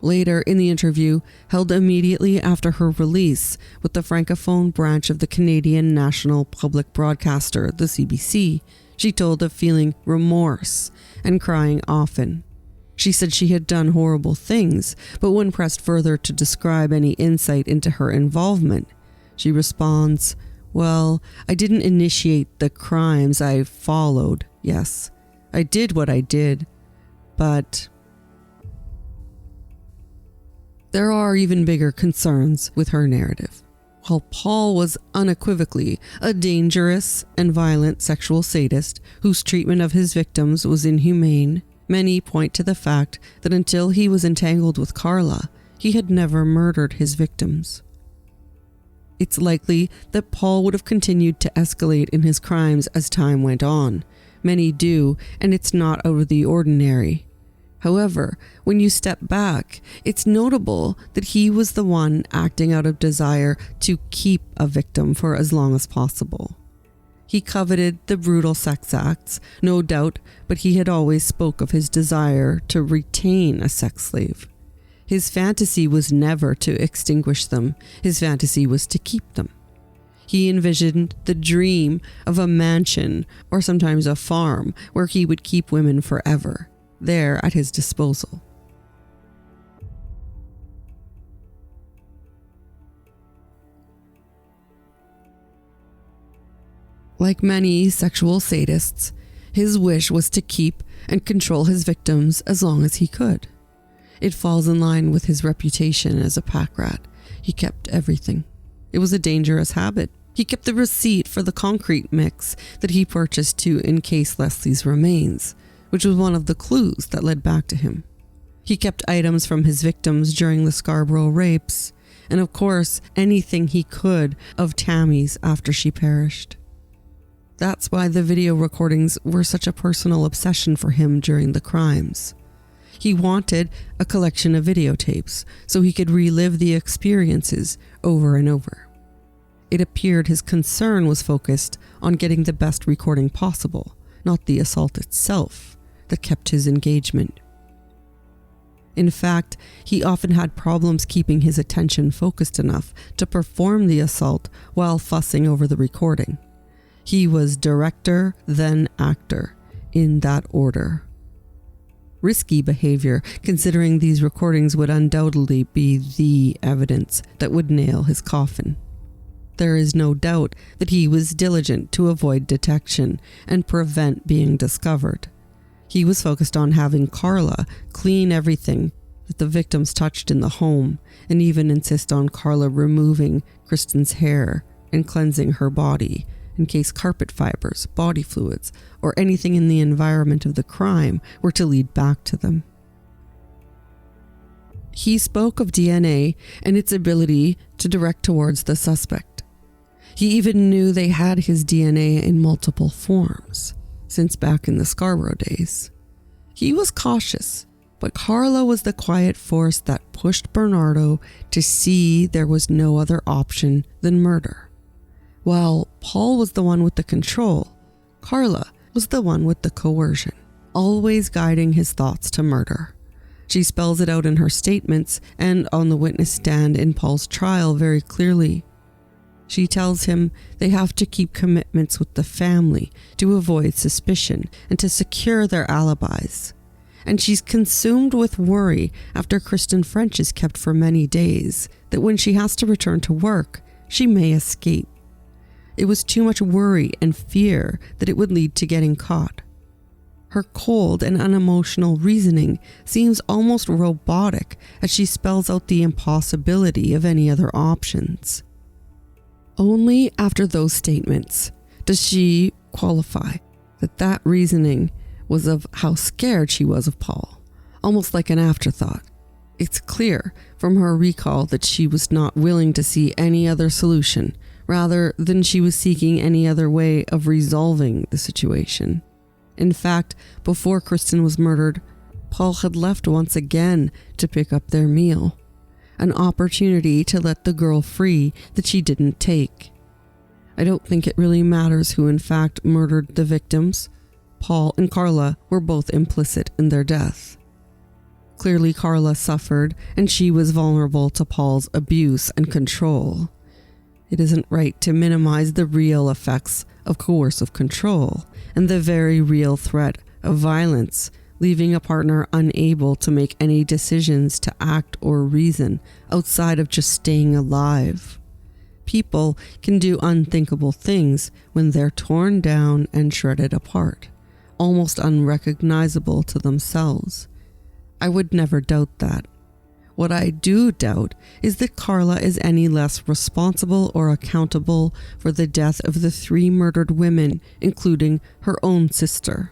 Later in the interview, held immediately after her release with the Francophone branch of the Canadian National Public Broadcaster, the CBC, she told of feeling remorse and crying often. She said she had done horrible things, but when pressed further to describe any insight into her involvement, she responds, "Well, I didn't initiate the crimes, I followed. Yes, I did what I did, but..." There are even bigger concerns with her narrative. While Paul was unequivocally a dangerous and violent sexual sadist whose treatment of his victims was inhumane, many point to the fact that until he was entangled with Karla, he had never murdered his victims. It's likely that Paul would have continued to escalate in his crimes as time went on. Many do, and it's not out of the ordinary. However, when you step back, it's notable that he was the one acting out of desire to keep a victim for as long as possible. He coveted the brutal sex acts, no doubt, but he had always spoke of his desire to retain a sex slave. His fantasy was never to extinguish them. His fantasy was to keep them. He envisioned the dream of a mansion or sometimes a farm where he would keep women forever, there at his disposal. Like many sexual sadists, his wish was to keep and control his victims as long as he could. It falls in line with his reputation as a pack rat. He kept everything. It was a dangerous habit. He kept the receipt for the concrete mix that he purchased to encase Leslie's remains, which was one of the clues that led back to him. He kept items from his victims during the Scarborough rapes, and of course, anything he could of Tammy's after she perished. That's why the video recordings were such a personal obsession for him during the crimes. He wanted a collection of videotapes so he could relive the experiences over and over. It appeared his concern was focused on getting the best recording possible, not the assault itself, that kept his engagement. In fact, he often had problems keeping his attention focused enough to perform the assault while fussing over the recording. He was director, then actor, in that order. Risky behavior, considering these recordings would undoubtedly be the evidence that would nail his coffin. There is no doubt that he was diligent to avoid detection and prevent being discovered. He was focused on having Karla clean everything that the victims touched in the home, and even insist on Karla removing Kristen's hair and cleansing her body in case carpet fibers, body fluids, or anything in the environment of the crime were to lead back to them. He spoke of DNA and its ability to direct towards the suspect. He even knew they had his DNA in multiple forms, since back in the Scarborough days. He was cautious, but Karla was the quiet force that pushed Bernardo to see there was no other option than murder. While Paul was the one with the control, Karla was the one with the coercion, always guiding his thoughts to murder. She spells it out in her statements and on the witness stand in Paul's trial very clearly. She tells him they have to keep commitments with the family to avoid suspicion and to secure their alibis. And she's consumed with worry after Kristen French is kept for many days that when she has to return to work, she may escape. It was too much worry and fear that it would lead to getting caught. Her cold and unemotional reasoning seems almost robotic as she spells out the impossibility of any other options. Only after those statements does she qualify that reasoning was of how scared she was of Paul, almost like an afterthought. It's clear from her recall that she was not willing to see any other solution, rather than she was seeking any other way of resolving the situation. In fact, before Kristen was murdered, Paul had left once again to pick up their meal, an opportunity to let the girl free that she didn't take. I don't think it really matters who in fact murdered the victims. Paul and Karla were both implicit in their death. Clearly Karla suffered, and she was vulnerable to Paul's abuse and control. It isn't right to minimize the real effects of coercive control and the very real threat of violence, leaving a partner unable to make any decisions to act or reason outside of just staying alive. People can do unthinkable things when they're torn down and shredded apart, almost unrecognizable to themselves. I would never doubt that. What I do doubt is that Karla is any less responsible or accountable for the death of the 3 murdered women, including her own sister.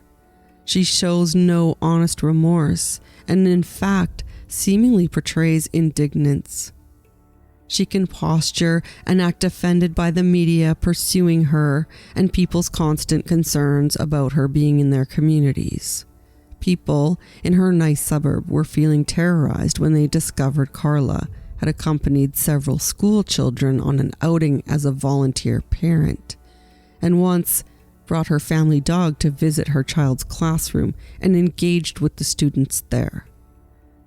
She shows no honest remorse and in fact seemingly portrays indignance. She can posture and act offended by the media pursuing her and people's constant concerns about her being in their communities. People in her nice suburb were feeling terrorized when they discovered Karla had accompanied several school children on an outing as a volunteer parent, and once brought her family dog to visit her child's classroom and engaged with the students there.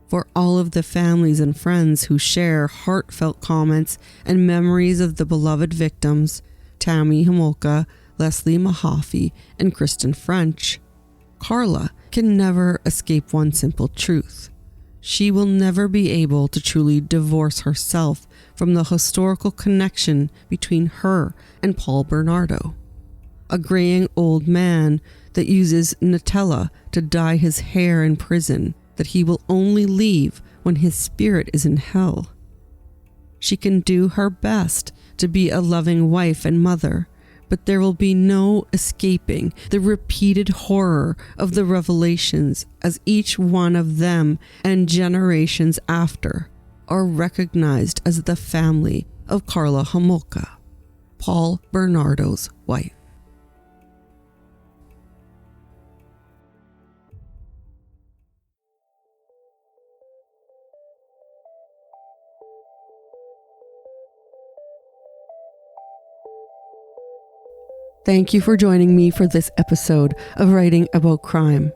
For all of the families and friends who share heartfelt comments and memories of the beloved victims, Tammy Homolka, Leslie Mahaffey, and Kristen French, Karla can never escape one simple truth. She will never be able to truly divorce herself from the historical connection between her and Paul Bernardo, a graying old man that uses Nutella to dye his hair in prison that he will only leave when his spirit is in hell. She can do her best to be a loving wife and mother, but there will be no escaping the repeated horror of the revelations as each one of them and generations after are recognized as the family of Karla Homolka, Paul Bernardo's wife. Thank you for joining me for this episode of Writing About Crime.